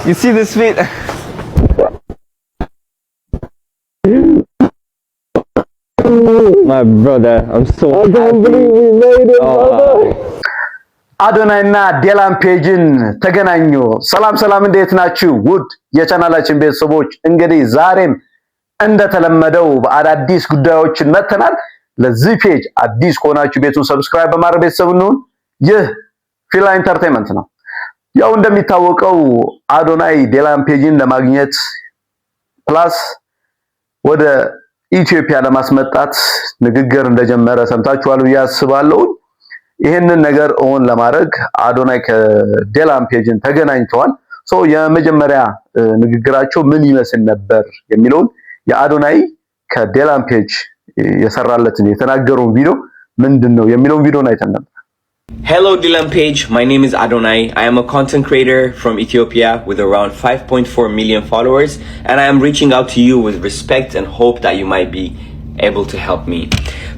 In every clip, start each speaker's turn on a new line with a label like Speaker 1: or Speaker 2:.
Speaker 1: You see this feet? My brother, I'm so happy. I can't believe we made it, brother.
Speaker 2: አዶናይና ዴላን ፔጅን ተገናኙ። ሰላም እንዴት ናችሁ? ውድ የቻናላችን ቤተሰቦች እንግዲህ ዛሬም እንደተለመደው በአዳዲስ ጉዳዮችን መተናል። ለዚህ ፔጅ አዲስ ከሆናችሁ ቤቱን ሰብስክራይብ በማድረግ ቤተሰብ እንሁን። ይህ ፊላ ኢንተርቴይንመንት ነው። ያው እንደሚታወቀው አዶናይ ዴላን ፔጅን ለማግኘት ፕላስ ወደ ኢትዮጵያ ለማስመጣት ንግግር እንደጀመረ ሰምታችኋል ብዬ አስባለሁ። ይሄንን ነገር ኦን ለማድረግ አዶናይ ከዴላን ፔጅን ተገናኝተዋል። የመጀመሪያ ንግግራቸው ምን ይመስል ነበር የሚለውን የአዶናይ ከዴላን ፔጅ የሰራለትን የተናገረውን ቪዲዮ ምንድነው የሚለውን ቪዲዮን አይተን ነበር።
Speaker 3: Hello Dylan Page, my name is Adonai. I am a content creator from Ethiopia with around 5.4 million followers, and I am reaching out to you with respect and hope that you might be able to help me.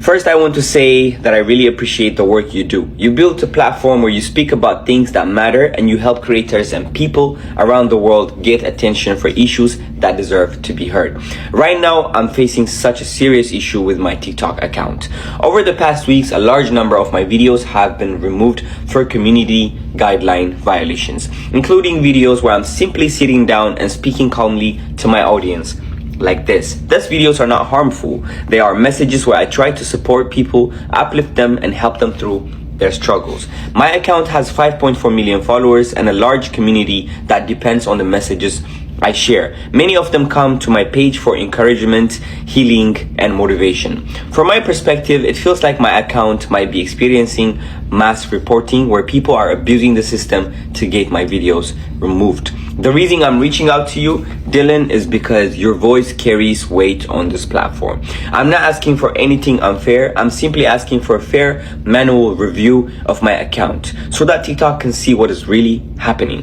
Speaker 3: First, I want to say that I really appreciate the work you do. You built a platform where you speak about things that matter and you help creators and people around the world get attention for issues that deserve to be heard. Right now, I'm facing such a serious issue with my TikTok account. Over the past weeks, a large number of my videos have been removed for community guideline violations, including videos where I'm simply sitting down and speaking calmly to my audience. Like this. These videos are not harmful. They are messages where I try to support people, uplift them, and help them through their struggles. My account has 5.4 million followers and a large community that depends on the messages I share. Many of them come to my page for encouragement, healing, and motivation. From my perspective, it feels like my account might be experiencing mass reporting where people are abusing the system to get my videos removed. The reason I'm reaching out to you, Dylan, is because your voice carries weight on this platform. I'm not asking for anything unfair. I'm simply asking for a fair manual review of my account so that TikTok can see what is really happening.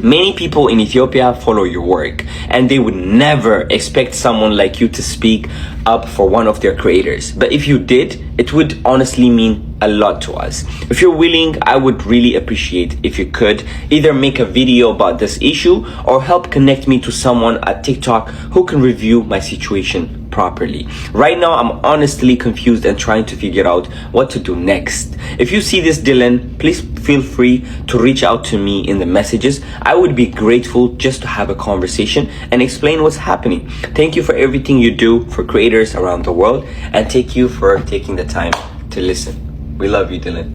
Speaker 3: Many people in Ethiopia follow your work, and they would never expect someone like you to speak up for one of their creators. But if you did, it would honestly mean a lot to us. If you're willing, I would really appreciate if you could either make a video about this issue or help connect me to someone at TikTok who can review my situation properly. Right now, I'm honestly confused and trying to figure out what to do next. If you see this, Dylan, please feel free to reach out to me in the messages. I would be grateful just to have a conversation and explain what's happening. Thank you for everything you do for creators around the world, and thank you for taking the time to listen. We love you, Dylan.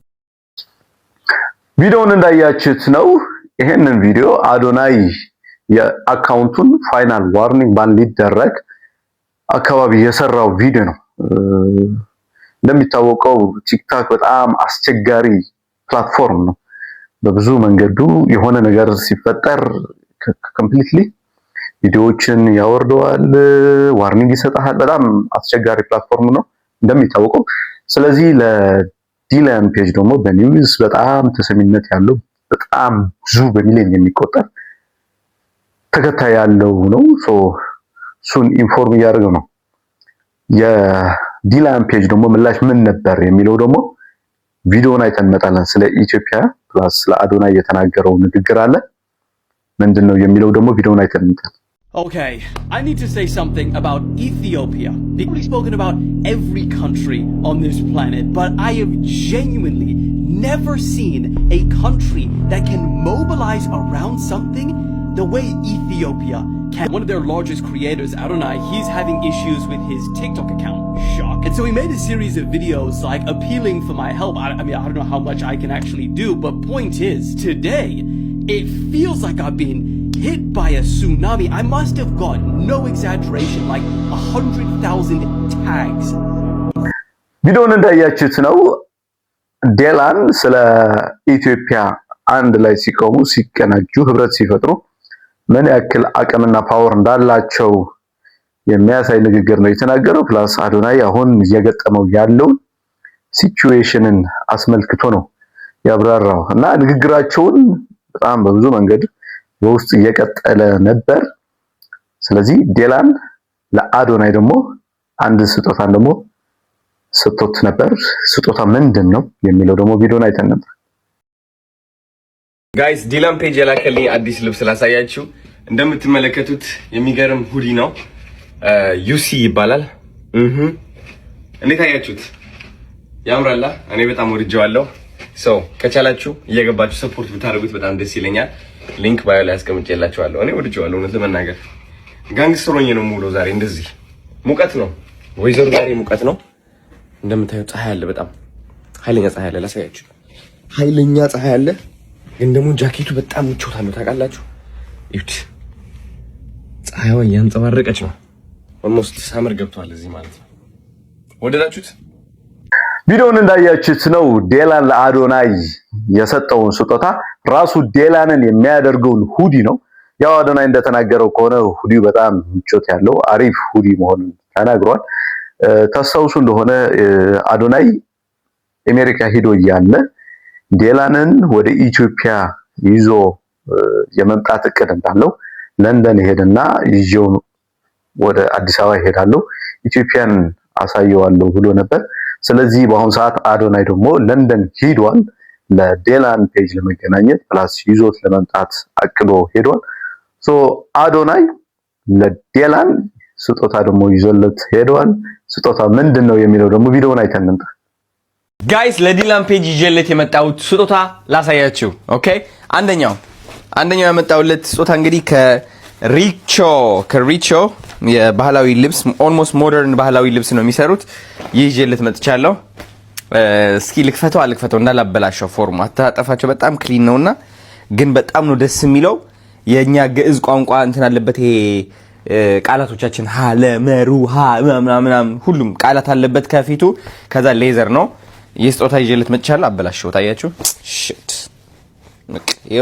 Speaker 2: ቪዲዮውን እንዳያችሁት ነው። ይሄንን ቪዲዮ አዶናይ የአካውንቱን ፋይናል ዋርኒንግ ባን ሊደረግ አካባቢ የሰራው ቪዲዮ ነው። እንደሚታወቀው ቲክቶክ በጣም አስቸጋሪ ፕላትፎርም ነው። በብዙ መንገዱ የሆነ ነገር ሲፈጠር ኮምፕሊትሊ ቪዲዮዎችን ያወርደዋል፣ ዋርኒንግ ይሰጣል። በጣም አስቸጋሪ ፕላትፎርም ነው እንደሚታወቀው። ስለዚህ ለዲላን ፔጅ ደግሞ በኒውስ በጣም ተሰሚነት ያለው በጣም ብዙ በሚሊዮን የሚቆጠር ተከታይ ያለው ነው። እሱን ኢንፎርም እያደረገ ነው። የዲላን ፔጅ ደግሞ ምላሽ ምን ነበር የሚለው ደግሞ ቪዲዮውን አይተን እንመጣለን። ስለ ኢትዮጵያ ፕላስ ስለ አዶናይ የተናገረው ንግግር አለ። ምንድነው የሚለው ደግሞ ቪዲዮውን አይተን እንመጣለን።
Speaker 4: Okay, I need to say something about Ethiopia. We've spoken about every country on this planet, but I have genuinely never seen a country that can mobilize around something the way Ethiopia can. One of their largest creators, Adonai, he's having issues with his TikTok account. Shock. And so he made a series of videos like appealing for my help. I mean, I don't know how much I can actually do, but point is, today, it feels like I've been hit by a tsunami. I must have got, no exaggeration, like 100,000 tags.
Speaker 2: ቪዲዮውን እንዳያችሁት ነው። ዴላን ስለ ኢትዮጵያ አንድ ላይ ሲቆሙ ሲቀናጁ ህብረት ሲፈጥሩ ምን ያክል አቅምና ፓወር እንዳላቸው የሚያሳይ ንግግር ነው የተናገረው። ፕላስ አዶናይ አሁን እየገጠመው ያለው ሲቹዌሽንን አስመልክቶ ነው ያብራራው እና ንግግራቸውን በጣም በብዙ መንገድ በውስጥ እየቀጠለ ነበር። ስለዚህ ዴላን ለአዶናይ ደግሞ አንድ ስጦታን ደግሞ ሰጥቶት ነበር። ስጦታ ምንድነው የሚለው ደግሞ ቪዲዮን አይተን ነበር።
Speaker 3: ጋይስ ዲላን ፔጅ የላከልኝ አዲስ ልብስ ላሳያችሁ። እንደምትመለከቱት የሚገርም ሁዲ ነው። ዩሲ ይባላል። እንዴት አያችሁት? ያምራላ። እኔ በጣም ወድጄዋለሁ። ሰው ከቻላችሁ እየገባችሁ ሰፖርት ብታደርጉት በጣም ደስ ይለኛል። ሊንክ ባዮ ላይ አስቀምጬላችኋለሁ። እኔ ወድጄዋለሁ እውነት ለመናገር ጋንግስተር ሆኜ ነው ሙሉ። ዛሬ እንደዚህ ሙቀት ነው ወይዘሮ፣ ዛሬ ሙቀት ነው እንደምታዩት። ፀሐይ አለ፣ በጣም ኃይለኛ ፀሐይ አለ። ላሳያችሁ፣ ኃይለኛ ፀሐይ አለ። ግን ደግሞ ጃኬቱ በጣም ምቾት አለው ታውቃላችሁ። እዩት፣ ፀሐይዋ እያንጸባረቀች ነው። ኦልሞስት ሳመር ገብቷል እዚህ ማለት ነው። ወደዳችሁት?
Speaker 2: ቪዲዮውን እንዳያችሁት ነው ዴላን ለአዶናይ የሰጠውን ስጦታ ራሱ ዴላንን የሚያደርገውን ሁዲ ነው። ያው አዶናይ እንደተናገረው ከሆነ ሁዲው በጣም ምቾት ያለው አሪፍ ሁዲ መሆኑን ተናግሯል። ታስታውሱ እንደሆነ አዶናይ አሜሪካ ሄዶ እያለ ዴላንን ወደ ኢትዮጵያ ይዞ የመምጣት እቅድ እንዳለው ለንደን ሄደና ይዤው ወደ አዲስ አበባ ይሄዳለው ኢትዮጵያን አሳየዋለሁ ብሎ ነበር። ስለዚህ በአሁኑ ሰዓት አዶናይ ደግሞ ለንደን ሄዷል ለዴላን ፔጅ ለመገናኘት ፕላስ ይዞት ለመምጣት አቅዶ ሄዷል። ሶ አዶናይ ለዴላን ስጦታ ደግሞ ይዞለት ሄዷል። ስጦታ ምንድነው የሚለው ደግሞ ቪዲዮውን አይተን እንጣ።
Speaker 3: ጋይስ ለዲላን ፔጅ ይዤለት የመጣሁት ስጦታ ላሳያችሁ። ኦኬ አንደኛው ያመጣሁለት ስጦታ እንግዲህ ከሪቾ የባህላዊ ልብስ ኦልሞስት ሞደርን ባህላዊ ልብስ ነው የሚሰሩት። ይዤለት መጥቻለሁ። እስኪ ልክፈተው እንዳላበላሸው ፎርሙ አታጠፋቸው። በጣም ክሊን ነውና ግን በጣም ነው ደስ የሚለው። የኛ ግዕዝ ቋንቋ እንትን አለበት። ይሄ ቃላቶቻችን ሀ ለመሩ ሀ ምናምን ሁሉም ቃላት አለበት ከፊቱ። ከዛ ሌዘር ነው የስጦታ ይዤለት መጥቻለሁ። አበላሸው ታያችሁ። ሽት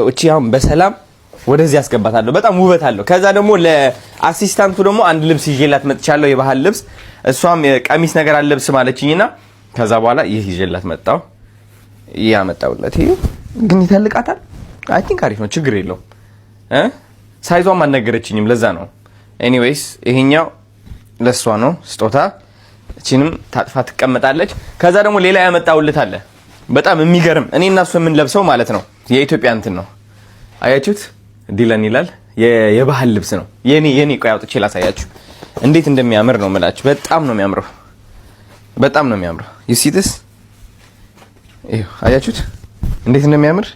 Speaker 3: እቺ አሁን በሰላም ወደዚህ ያስገባታለሁ። በጣም ውበት አለው። ከዛ ደግሞ ለአሲስታንቱ ደግሞ አንድ ልብስ ይዤላት መጥቻለሁ፣ የባህል ልብስ። እሷም ቀሚስ ነገር አለብስ ማለችኝና ከዛ በኋላ ይህ ይዤላት መጣው። ያመጣውለት ይሄ ግን ይተልቃታል። አይ ቲንክ አሪፍ ነው፣ ችግር የለውም። ሳይዟም አልነገረችኝም፣ ለዛ ነው። ኤኒዌይስ ይሄኛው ለሷ ነው ስጦታ። እቺንም ታጥፋ ትቀመጣለች። ከዛ ደግሞ ሌላ ያመጣውለት አለ በጣም የሚገርም እኔ እና እሱ የምንለብሰው ማለት ነው። የኢትዮጵያ እንትን ነው አያችሁት? ዲላን ይላል። የባህል ልብስ ነው የኔ ቆይ አውጥቼ ላሳያችሁ እንዴት እንደሚያምር ነው የምላችሁ። በጣም ነው የሚያምረው፣ በጣም ነው የሚያምረው። you see this አያችሁት እንዴት እንደሚያምር?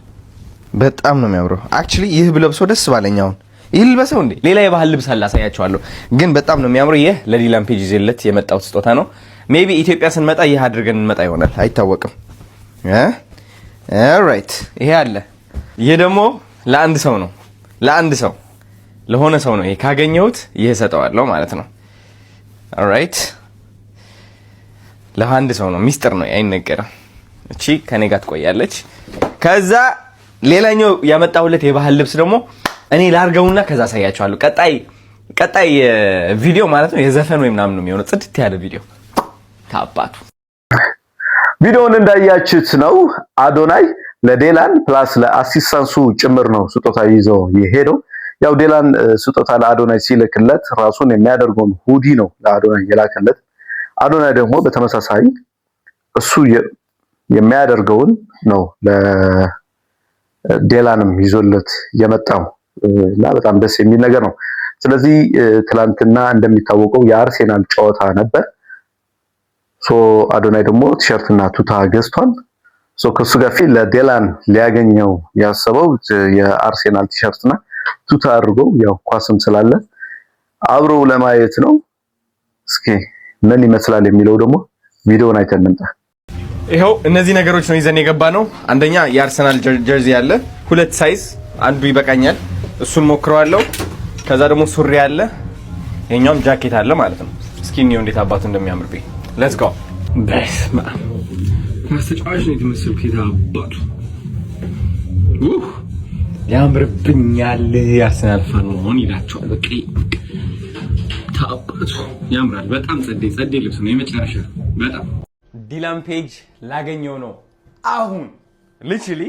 Speaker 3: በጣም ነው የሚያምረው። actually ይህ ብለብሰው ደስ ባለኝ። አሁን ይህ ልበሰው እንዴ? ሌላ የባህል ልብስ አለ አሳያችኋለሁ። ግን በጣም ነው የሚያምረው። ይህ ለዲላን ፔጅ ይዘለት የመጣው ስጦታ ነው። ሜቢ ኢትዮጵያ ስንመጣ ይህ አድርገን እንመጣ ይሆናል፣ አይታወቅም። ኦልራይት ይሄ አለ። ይሄ ደግሞ ለአንድ ሰው ነው፣ ለሆነ ሰው ነው። ይሄ ካገኘሁት ይሄ ሰጠዋለሁ ማለት ነው። ኦልራይት ለአንድ ሰው ነው፣ ሚስጥር ነው፣ አይነገርም። እቺ ከኔ ጋር ትቆያለች። ከዛ ሌላኛው ያመጣሁለት የባህል ልብስ ደግሞ እኔ ላርገውና ከዛ አሳያችኋለሁ። ቀጣይ ቪዲዮ ማለት ነው የዘፈን ወይ ምናምን ነው የሚሆነው፣ ጽድት ያለ ቪዲዮ ታባቱ።
Speaker 2: ቪዲዮውን እንዳያችሁት ነው አዶናይ ለዴላን ፕላስ ለአሲስታንሱ ጭምር ነው ስጦታ ይዞ የሄደው። ያው ዴላን ስጦታ ለአዶናይ ሲልክለት ራሱን የሚያደርገውን ሁዲ ነው ለአዶናይ የላከለት። አዶናይ ደግሞ በተመሳሳይ እሱ የሚያደርገውን ነው ለዴላንም ይዞለት የመጣው እና በጣም ደስ የሚል ነገር ነው። ስለዚህ ትላንትና እንደሚታወቀው የአርሴናል ጨዋታ ነበር። ሶ አዶናይ ደግሞ ቲሸርትና ቱታ ገዝቷል። ሶ ከሱ ጋር ፊት ለዴላን ሊያገኘው ያሰበው የአርሴናል ቲሸርትና ቱታ አድርጎ ያው ኳስም ስላለ አብሮ ለማየት ነው። እስኪ ምን ይመስላል የሚለው ደግሞ ቪዲዮውን አይተን እንምጣ።
Speaker 3: ይሄው እነዚህ ነገሮች ነው ይዘን የገባ ነው። አንደኛ የአርሰናል ጀርዚ አለ፣ 2 ሳይዝ፣ አንዱ ይበቃኛል፣ እሱን ሞክረዋለሁ። ከዛ ደግሞ ሱሪ አለ፣ ይሄኛውም ጃኬት አለ ማለት ነው። እስኪ ነው እንዴት አባቱ እንደሚያምርብኝ። ሌትስ ጎ። በስመ አብ ማስተጫዋች ነው የተመሰልኩት። የታባቱ ያምርብኛል። የአርሰናል ፋን መሆን ይላቸዋል። በቃ ታባቱ ያምራል። በጣም ጸዴ ልብስ ነው የመጨረሻ። በጣም ዲላን ፔጅ ላገኘው ነው አሁን ሊትራሊ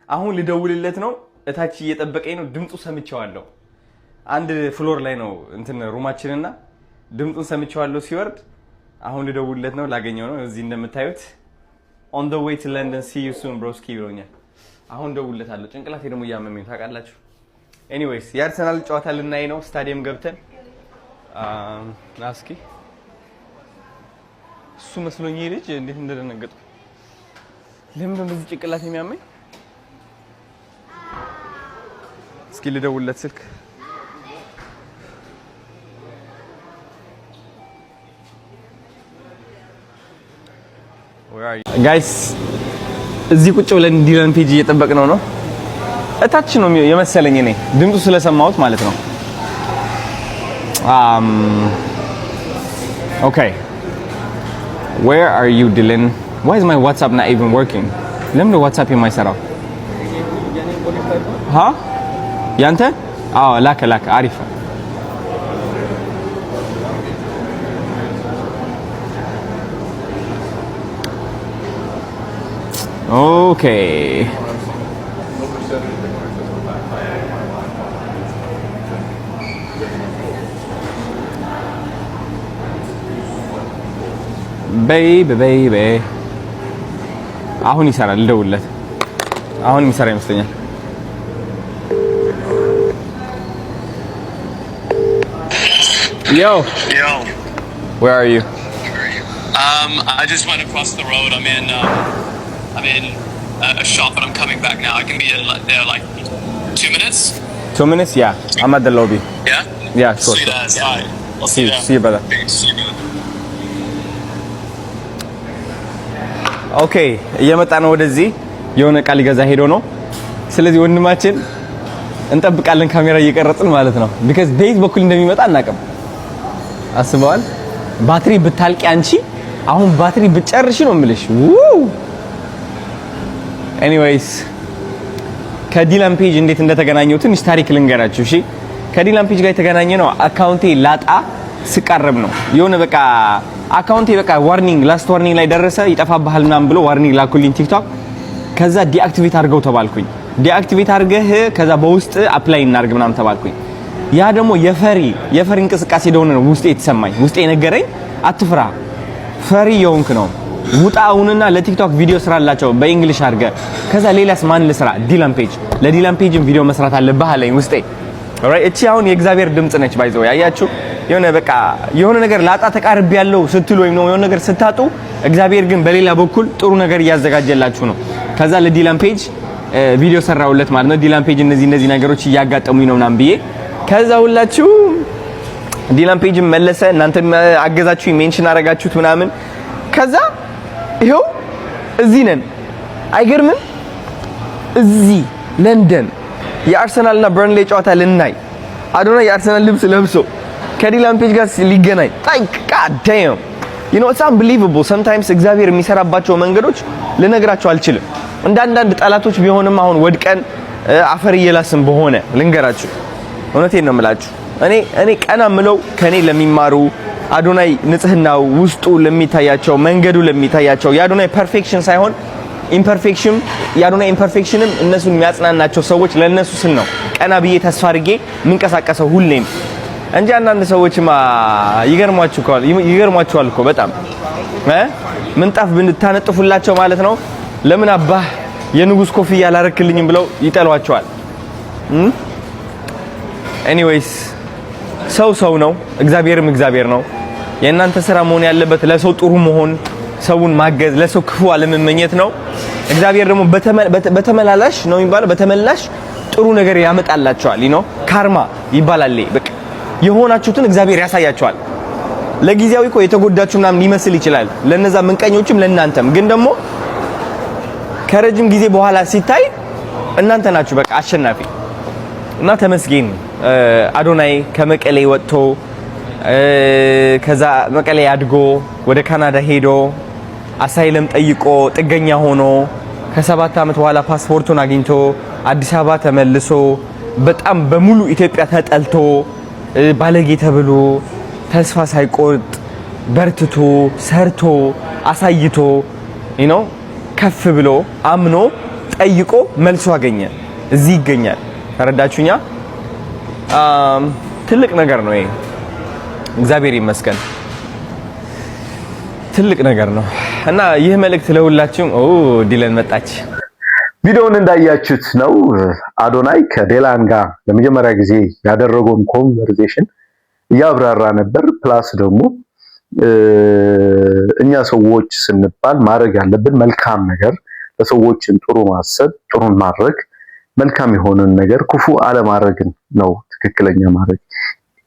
Speaker 3: አሁን ልደውልለት ነው። እታች እየጠበቀኝ ነው። ድምፁ ሰምቼዋለሁ። አንድ ፍሎር ላይ ነው እንትን ሩማችንና ድምፁን ሰምቼዋለሁ ሲወርድ። አሁን ልደውልለት ነው ላገኘው ነው። እዚህ እንደምታዩት on the way to London, see you soon broski ብሎኛል።
Speaker 5: አሁን ደውለታለሁ ጭንቅላቴ ደግሞ ያመመኝ ታውቃላችሁ ኤኒዌይስ የአርሰናል ጨዋታ ልናይ ነው ስታዲየም ገብተን ናስኪ እሱ መስሎኝ ልጅ እንዴት እንደደነገጥኩ ለምን እንደዚህ ጭንቅላቴ የሚያመኝ እስኪ ልደውልለት ስልክ ጋይስ እዚህ ቁጭ ብለን ዲላን ፔጅ እየጠበቅነው ነው እታች ነው የመሰለኝ እኔ ድምፁ ስለሰማሁት ማለት ነው okay where are you Dylan why is my WhatsApp not even working ለምን ነው WhatsApp የማይሰራው ያንተ ላከ አሪፍ okay baby አሁን ይሰራል ልደውልለት አሁን የሚሰራ ይመስለኛል Yo. Where are you?
Speaker 6: I just went across the road. I'm in a shop, and I'm coming back now. I can be there like 2 minutes.
Speaker 5: 2 minutes? Yeah. I'm at the lobby.
Speaker 6: Yeah.
Speaker 5: Yeah, sure.
Speaker 6: See you there. Alright. I'll see you there.
Speaker 5: See you, brother.
Speaker 6: See you, brother.
Speaker 5: Okay. እየመጣ ነው ወደዚህ የሆነ ቃል ሊገዛ ሄዶ ነው። ስለዚህ ወንድማችን እንጠብቃለን ካሜራ እየቀረጽን ማለት ነው because በየት በኩል እንደሚመጣ አናውቅም አስበዋል ባትሪ ብታልቂ አንቺ አሁን ባትሪ ብጨርሽ ነው የምልሽ anyways ከዲላን ፔጅ እንዴት እንደተገናኘው ትንሽ ታሪክ ልንገራችሁ እሺ ከዲላን ፔጅ ጋር የተገናኘ ነው አካውንቴ ላጣ ስቀርብ ነው የሆነ በቃ አካውንቴ በቃ ዋርኒንግ ላስት ዋርኒንግ ላይ ደረሰ ይጠፋብሃል ምናምን ብሎ ዋርኒንግ ላኩልኝ ቲክቶክ ከዛ ዲአክቲቬት አድርገው ተባልኩኝ ዲአክቲቬት አድርገህ ከዛ በውስጥ አፕላይ እናርግ ምናምን ተባልኩኝ ያ ደግሞ የፈሪ እንቅስቃሴ ደሆነ ነው ውስጤ የተሰማኝ ውስጤ ነገረኝ አትፍራ ፈሪ የሆንክ ነው ውጣውንና ለቲክቶክ ቪዲዮ ስራላቸው በእንግሊሽ አድርገ ከዛ ሌላስ ማን ልስራ ዲላን ፔጅ ለዲላን ፔጅም ቪዲዮ መስራት አለብህ አለኝ ውስጤ ኦራይት እቺ አሁን የእግዚአብሔር ድምጽ ነች ባይዘው ያያችሁ የሆነ በቃ የሆነ ነገር ላጣ ተቃርብ ያለው ስትሉ ወይም ነው የሆነ ነገር ስታጡ እግዚአብሔር ግን በሌላ በኩል ጥሩ ነገር ያዘጋጀላችሁ ነው ከዛ ለዲላን ፔጅ ቪዲዮ ሰራውለት ማለት ነው ዲላን ፔጅ እነዚህ ነገሮች ያጋጠሙኝ ነው ምናምን ብዬ ከዛ ሁላችሁ ዲላን ፔጅ መለሰ እናንተ አገዛችሁ ሜንሽን አረጋችሁት ምናምን ከዛ ይሄው እዚህ ነን አይገርምም እዚህ ለንደን የአርሰናልና በርንሌ ጨዋታ ልናይ አዶና የአርሰናል ልብስ ለብሶ ከዲላን ፔጅ ጋር ሊገናኝ like god damn you know it's unbelievable sometimes እግዚአብሔር የሚሰራባቸው መንገዶች ልነግራችሁ አልችልም እንዳንዳንድ ጣላቶች ቢሆንም አሁን ወድቀን አፈር እየላስን በሆነ ልንገራችሁ እውነቴን ነው የምላችሁ እኔ ቀና ምለው ከኔ ለሚማሩ አዶናይ ንጽህናው ውስጡ ለሚታያቸው መንገዱ ለሚታያቸው የአዶናይ ፐርፌክሽን ሳይሆን ኢምፐርፌክሽን የአዶናይ ኢምፐርፌክሽንም እነሱን የሚያጽናናቸው ሰዎች ለነሱ ስን ነው ቀና ብዬ ተስፋ አድርጌ ምንቀሳቀሰው ሁሌም እንጂ አንዳንድ ሰዎችማ ይገርሟቸዋል እኮ በጣም ምንጣፍ ብንታነጥፉላቸው ማለት ነው ለምን አባህ የንጉስ ኮፍያ አላረክልኝም ብለው ይጠሏቸዋል ኤኒዌይስ ሰው ነው እግዚአብሔርም እግዚአብሔር ነው የእናንተ ስራ መሆን ያለበት ለሰው ጥሩ መሆን ሰውን ማገዝ ለሰው ክፉ አለመመኘት ነው እግዚአብሔር ደግሞ በተመላላሽ ነው የሚባለው በተመላሽ ጥሩ ነገር ያመጣላችኋል ካርማ ይባላል በቃ የሆናችሁትን እግዚአብሔር ያሳያችኋል ለጊዜያዊ እኮ የተጎዳችሁ ምናምን ሊመስል ይችላል ለነዛ መንቀኞችም ለእናንተም ግን ደግሞ ከረጅም ጊዜ በኋላ ሲታይ እናንተ ናችሁ በቃ አሸናፊ እና ተመስገን አዶናይ ከመቀሌ ወጥቶ ከዛ መቀሌ አድጎ ወደ ካናዳ ሄዶ አሳይለም ጠይቆ ጥገኛ ሆኖ ከ7 አመት በኋላ ፓስፖርቱን አግኝቶ አዲስ አበባ ተመልሶ በጣም በሙሉ ኢትዮጵያ ተጠልቶ ባለጌ ተብሎ ተስፋ ሳይቆርጥ በርትቶ ሰርቶ አሳይቶ ከፍ ብሎ አምኖ ጠይቆ መልሶ አገኘ እዚህ ይገኛል ተረዳችሁኛ ትልቅ ነገር ነው ይሄ እግዚአብሔር ይመስገን ትልቅ ነገር ነው እና ይህ መልእክት ለሁላችሁም ዲላን መጣች
Speaker 2: ቪዲዮውን እንዳያችሁት ነው አዶናይ ከዴላን ጋር ለመጀመሪያ ጊዜ ያደረገውን ኮንቨርሴሽን ያብራራ ነበር። ፕላስ ደግሞ እኛ ሰዎች ስንባል ማድረግ ያለብን መልካም ነገር ለሰዎችን ጥሩ ማሰብ፣ ጥሩን ማድረግ፣ መልካም የሆነን ነገር ክፉ አለማድረግን ነው ትክክለኛ ማድረግ።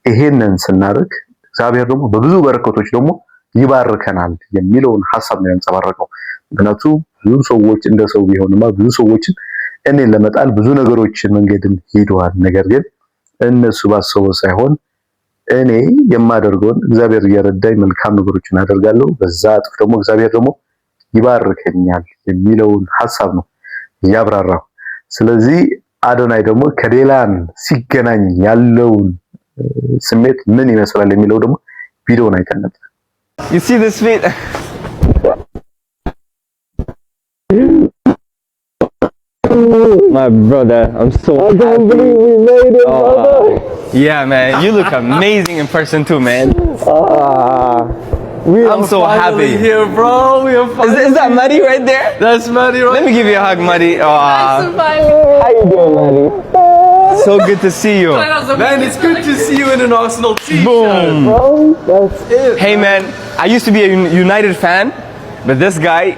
Speaker 2: ይሄንን ስናደርግ እግዚአብሔር ደግሞ በብዙ በረከቶች ደግሞ ይባርከናል የሚለውን ሐሳብ ነው ያንጸባረቀው። ምክንያቱም ብዙ ሰዎች እንደ ሰው ቢሆንማ ብዙ ሰዎችን እኔን ለመጣል ብዙ ነገሮችን መንገድን ሄደዋል። ነገር ግን እነሱ ባሰበው ሳይሆን እኔ የማደርገውን እግዚአብሔር እየረዳኝ መልካም ነገሮችን አደርጋለሁ፣ በዛ እጥፍ ደግሞ እግዚአብሔር ደግሞ ይባርከኛል የሚለውን ሐሳብ ነው ያብራራው። ስለዚህ አዶናይ ደግሞ ከዴላን ሲገናኝ ያለውን ስሜት ምን ይመስላል የሚለው ደግሞ ቪዲዮውን አይተን ነበር።
Speaker 5: You see this feet? My brother, I'm so
Speaker 1: I can't believe we made it, brother.
Speaker 5: Yeah, man, you look amazing in person too, man. I'm so happy.
Speaker 4: Here, bro. We are finally
Speaker 5: Is that Muddy right there?
Speaker 4: That's Maddie right
Speaker 5: Let me give you a hug, Muddy.
Speaker 1: How you doing, Maddie?
Speaker 5: So good to see you.
Speaker 4: Man, it's good to see you in an Arsenal t-shirt.
Speaker 5: Boom.
Speaker 1: Bro, that's it.
Speaker 5: Hey, man, I used to be a United fan, but this guy,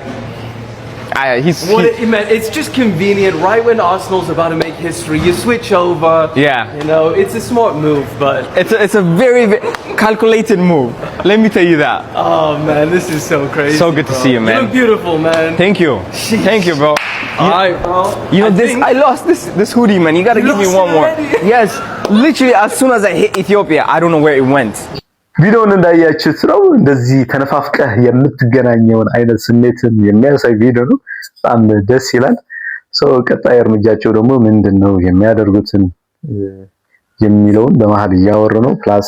Speaker 4: Man, it's just convenient. Right when Arsenal's about to make history, you switch over.
Speaker 5: Yeah.
Speaker 4: You know, it's a smart move, but
Speaker 5: it's a very, very calculated move. Let me tell you that.
Speaker 4: oh man, this is so crazy.
Speaker 5: So good to see you, man.
Speaker 4: You look beautiful, man.
Speaker 5: Thank you. Thank you, bro.
Speaker 4: Alright, bro.
Speaker 5: You know,
Speaker 4: think-
Speaker 5: I lost this hoodie, man. You gotta
Speaker 4: You
Speaker 5: give me
Speaker 4: lost
Speaker 5: one
Speaker 4: it
Speaker 5: more.
Speaker 4: already?
Speaker 5: Yes, literally as soon as I hit Ethiopia, I don't know where it went.
Speaker 2: ቪዲዮውን እንዳያችሁት ነው እንደዚህ ተነፋፍቀህ የምትገናኘውን አይነት ስሜትን የሚያሳይ ቪዲዮ ነው። በጣም ደስ ይላል። ቀጣይ እርምጃቸው ደግሞ ምንድነው የሚያደርጉትን የሚለውን በመሃል እያወሩ ነው። ፕላስ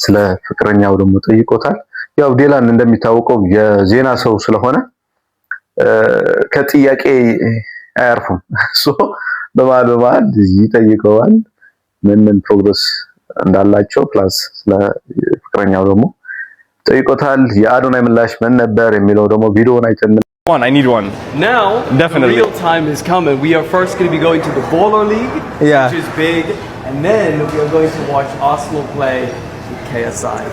Speaker 2: ስለ ፍቅረኛው ደግሞ ጠይቆታል። ያው ዴላን እንደሚታወቀው የዜና ሰው ስለሆነ ከጥያቄ አያርፉም። በመሃል ይጠይቀዋል ምን ፕሮግረስ እንዳላቸው ፕላስ ስለ ፍቅረኛው ደግሞ ጠይቆታል። የአዶናይ ምላሽ ምን ነበር የሚለው ደግሞ ቪዲዮውን አይተን
Speaker 5: I need one.
Speaker 4: Now,
Speaker 5: Definitely.
Speaker 4: the real time is coming. We are first going to be going to the Baller League,
Speaker 5: Yeah.
Speaker 4: which is big, and then we are going to watch Arsenal play with KSI.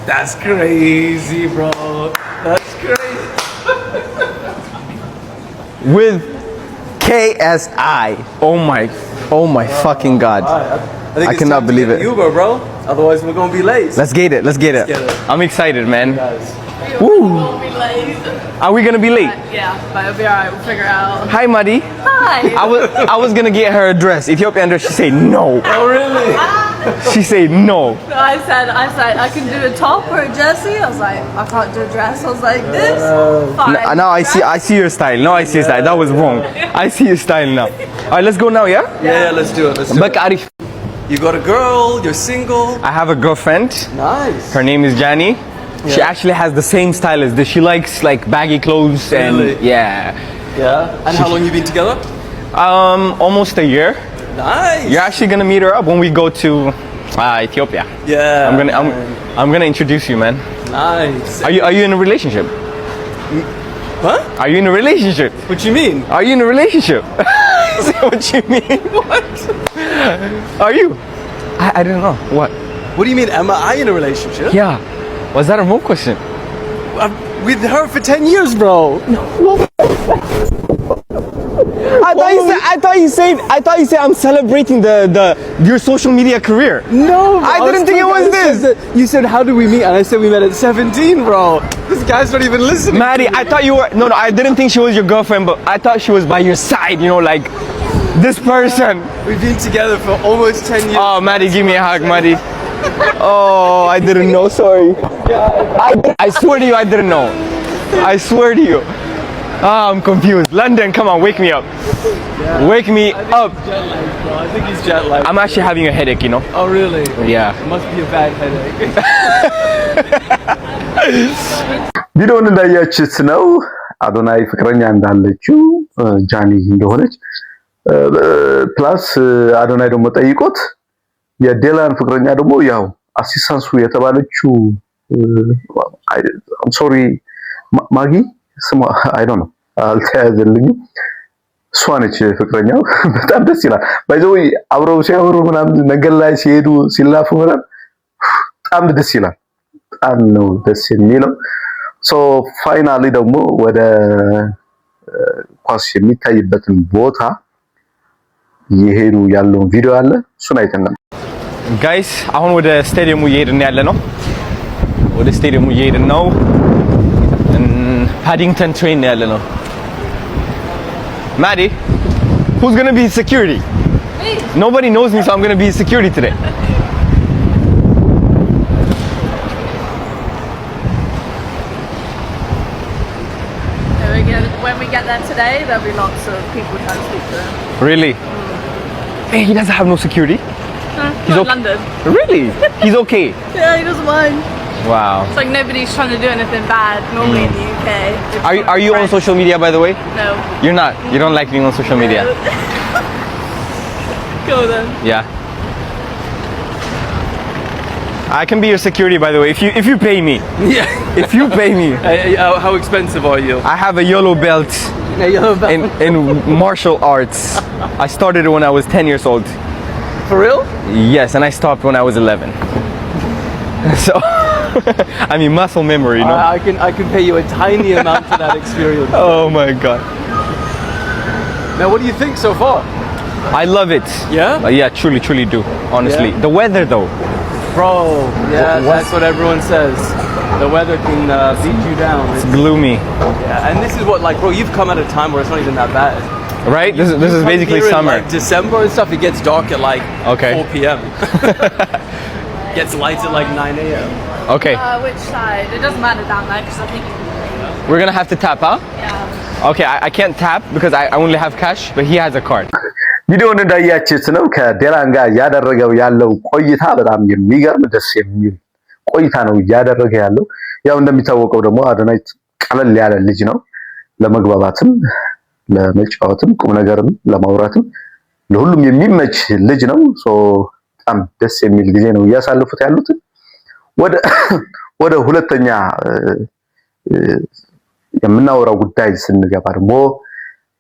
Speaker 4: That's crazy, bro. That's crazy.
Speaker 5: With KSI. Oh my fucking God.
Speaker 4: I
Speaker 5: I cannot believe it.
Speaker 4: Uber, bro. Otherwise, we're going to be late.
Speaker 5: Let's get it. Let's get it.
Speaker 4: get it.
Speaker 5: I'm excited, man.
Speaker 4: Guys.
Speaker 5: Woo.
Speaker 7: Won't be late.
Speaker 5: Are we gonna be late?
Speaker 7: Yeah, but it'll be alright. We'll figure it out.
Speaker 5: Hi, Muddy.
Speaker 7: Hi.
Speaker 5: I was gonna get her a dress, Ethiopian dress. She said no.
Speaker 4: Oh, really?
Speaker 5: She said no.
Speaker 7: I said I can do a top or a Jessie. I was like, I can't do a dress. I was like, this fine.
Speaker 5: Now I see your style. Now I see your style. That was wrong. I see your style now. All right, let's go now, yeah?
Speaker 4: Yeah, let's do it. Let's do
Speaker 5: Bak
Speaker 4: it.
Speaker 5: Arif.
Speaker 4: You got a girl. You're single.
Speaker 5: I have a girlfriend.
Speaker 4: Nice.
Speaker 5: Her name is Jani. She actually has the same style as this. She likes like baggy clothes and
Speaker 4: Really?
Speaker 5: yeah.
Speaker 4: Yeah. And how long you been together?
Speaker 5: Almost a year.
Speaker 4: Nice.
Speaker 5: You're actually gonna meet her up when we go to Ethiopia.
Speaker 4: Yeah.
Speaker 5: I'm gonna introduce you, man.
Speaker 4: Nice.
Speaker 5: Are you in a relationship?
Speaker 4: Huh?
Speaker 5: Are you in a relationship?
Speaker 4: What you mean?
Speaker 5: Are you in a relationship? Is that what you mean?
Speaker 4: What?
Speaker 5: Are you? I didn't know. What?
Speaker 4: What do you mean? Am I in a relationship?
Speaker 5: Yeah. Was that a wrong question?
Speaker 4: I'm with her for 10 years, bro.
Speaker 5: I thought you said I'm celebrating your social media career.
Speaker 4: No,
Speaker 5: I didn't think it was this.
Speaker 4: You said, how did we meet? And I said we met at 17, bro. This guy's not even listening.
Speaker 5: Maddie, I thought you were no, I didn't think she was your girlfriend, but I thought she was by your side, you know, like this person.
Speaker 4: We've been together for almost 10 years.
Speaker 5: Oh, Maddie, give me a hug, Maddie. Oh, I didn't know, sorry. I swear to you, I didn't know. I swear to you. Ah, I'm confused. London, come on, wake me up. Wake me up.
Speaker 4: Jet lag, bro. I think he's jet lagged.
Speaker 5: I'm actually having a headache, you know.
Speaker 4: Oh, really?
Speaker 5: Yeah.
Speaker 4: It must be a bad headache.
Speaker 2: ቪዲዮውን እንዳያችሁት ነው አዶናይ ፍቅረኛ እንዳለችው ጃኒ እንደሆነች ፕላስ አዶናይ ደግሞ ጠይቆት የዴላን ፍቅረኛ ደግሞ ያው አሲስታንሱ የተባለችው ሶሪ ማጊ ስሟ አይ ዶንት ኖ አልተያዘልኝም እሷ ነች ፍቅረኛው። በጣም ደስ ይላል። ባይዘው አብረው ሲያወሩ ምናምን መንገድ ላይ ሲሄዱ ሲላፉ ምናምን በጣም ደስ ይላል። በጣም ነው ደስ የሚለው። ሶ ፋይናሊ ደግሞ ወደ ኳስ የሚታይበትን ቦታ እየሄዱ ያለውን ቪዲዮ አለ። እሱን አይተናል
Speaker 5: ጋይስ። አሁን ወደ ስቴዲየሙ እየሄድን ያለ ነው። ወደ ስቴዲየሙ እየሄድን ነው። ፓዲንግተን ትሬን ያለ ነው። Maddie, who's going to be his security?
Speaker 7: Me.
Speaker 5: Nobody knows me, so I'm going to be his security today.
Speaker 7: When we get there today, there'll be lots of people trying to speak to him.
Speaker 5: Really? Hey, he doesn't have no security?
Speaker 7: He's in London.
Speaker 5: Really? He's okay?
Speaker 7: Yeah, he doesn't mind.
Speaker 5: Wow.
Speaker 7: It's like nobody's trying to do anything bad normally in the UK.
Speaker 5: Are you on social media, by the way?
Speaker 7: No.
Speaker 5: You're not? You don't like being on social media?
Speaker 7: Go then.
Speaker 5: Yeah. I can be your security, by the way, if you pay me.
Speaker 8: Yeah.
Speaker 5: If you pay me.
Speaker 8: How expensive are you?
Speaker 5: I have a yellow belt in martial arts. I started it when I was 10 years old.
Speaker 8: For real?
Speaker 5: Yes, and I stopped when I was 11. So, I mean, muscle memory, you know?
Speaker 8: I can pay you a tiny amount for that experience.
Speaker 5: Oh my God.
Speaker 8: Now, what do you think so far?
Speaker 5: I love it.
Speaker 8: Yeah?
Speaker 5: Yeah, truly do, honestly.
Speaker 8: Yeah?
Speaker 5: The weather though.
Speaker 8: Bro, yeah, that's what everyone says. The weather can beat you down.
Speaker 5: It's gloomy.
Speaker 8: Yeah, and this is what, like, bro, you've come at a time where it's not even that bad.
Speaker 5: Right? This is basically
Speaker 8: here
Speaker 5: summer.
Speaker 8: In, like, December and stuff, it gets dark at like 4 p.m. Gets light at like 9 a.m.
Speaker 5: Okay.
Speaker 7: Which side? It doesn't matter down there because I think
Speaker 5: We're gonna have to tap, huh?
Speaker 7: yeah.
Speaker 5: Okay, I can't tap because I only have cash, but he has a card.
Speaker 2: ቪዲዮውን እንዳያችሁት ነው ከዴላን ጋር ያደረገው ያለው ቆይታ በጣም የሚገርም ደስ የሚል ቆይታ ነው ያደረገ ያለው። ያው እንደሚታወቀው ደግሞ አዶናይ ቀለል ያለ ልጅ ነው። ለመግባባትም ለመጫወትም ቁም ነገርም ለማውራትም ለሁሉም የሚመች ልጅ ነው። በጣም ደስ የሚል ጊዜ ነው እያሳለፉት ያሉት። ወደ ሁለተኛ የምናወራው ጉዳይ ስንገባ ደግሞ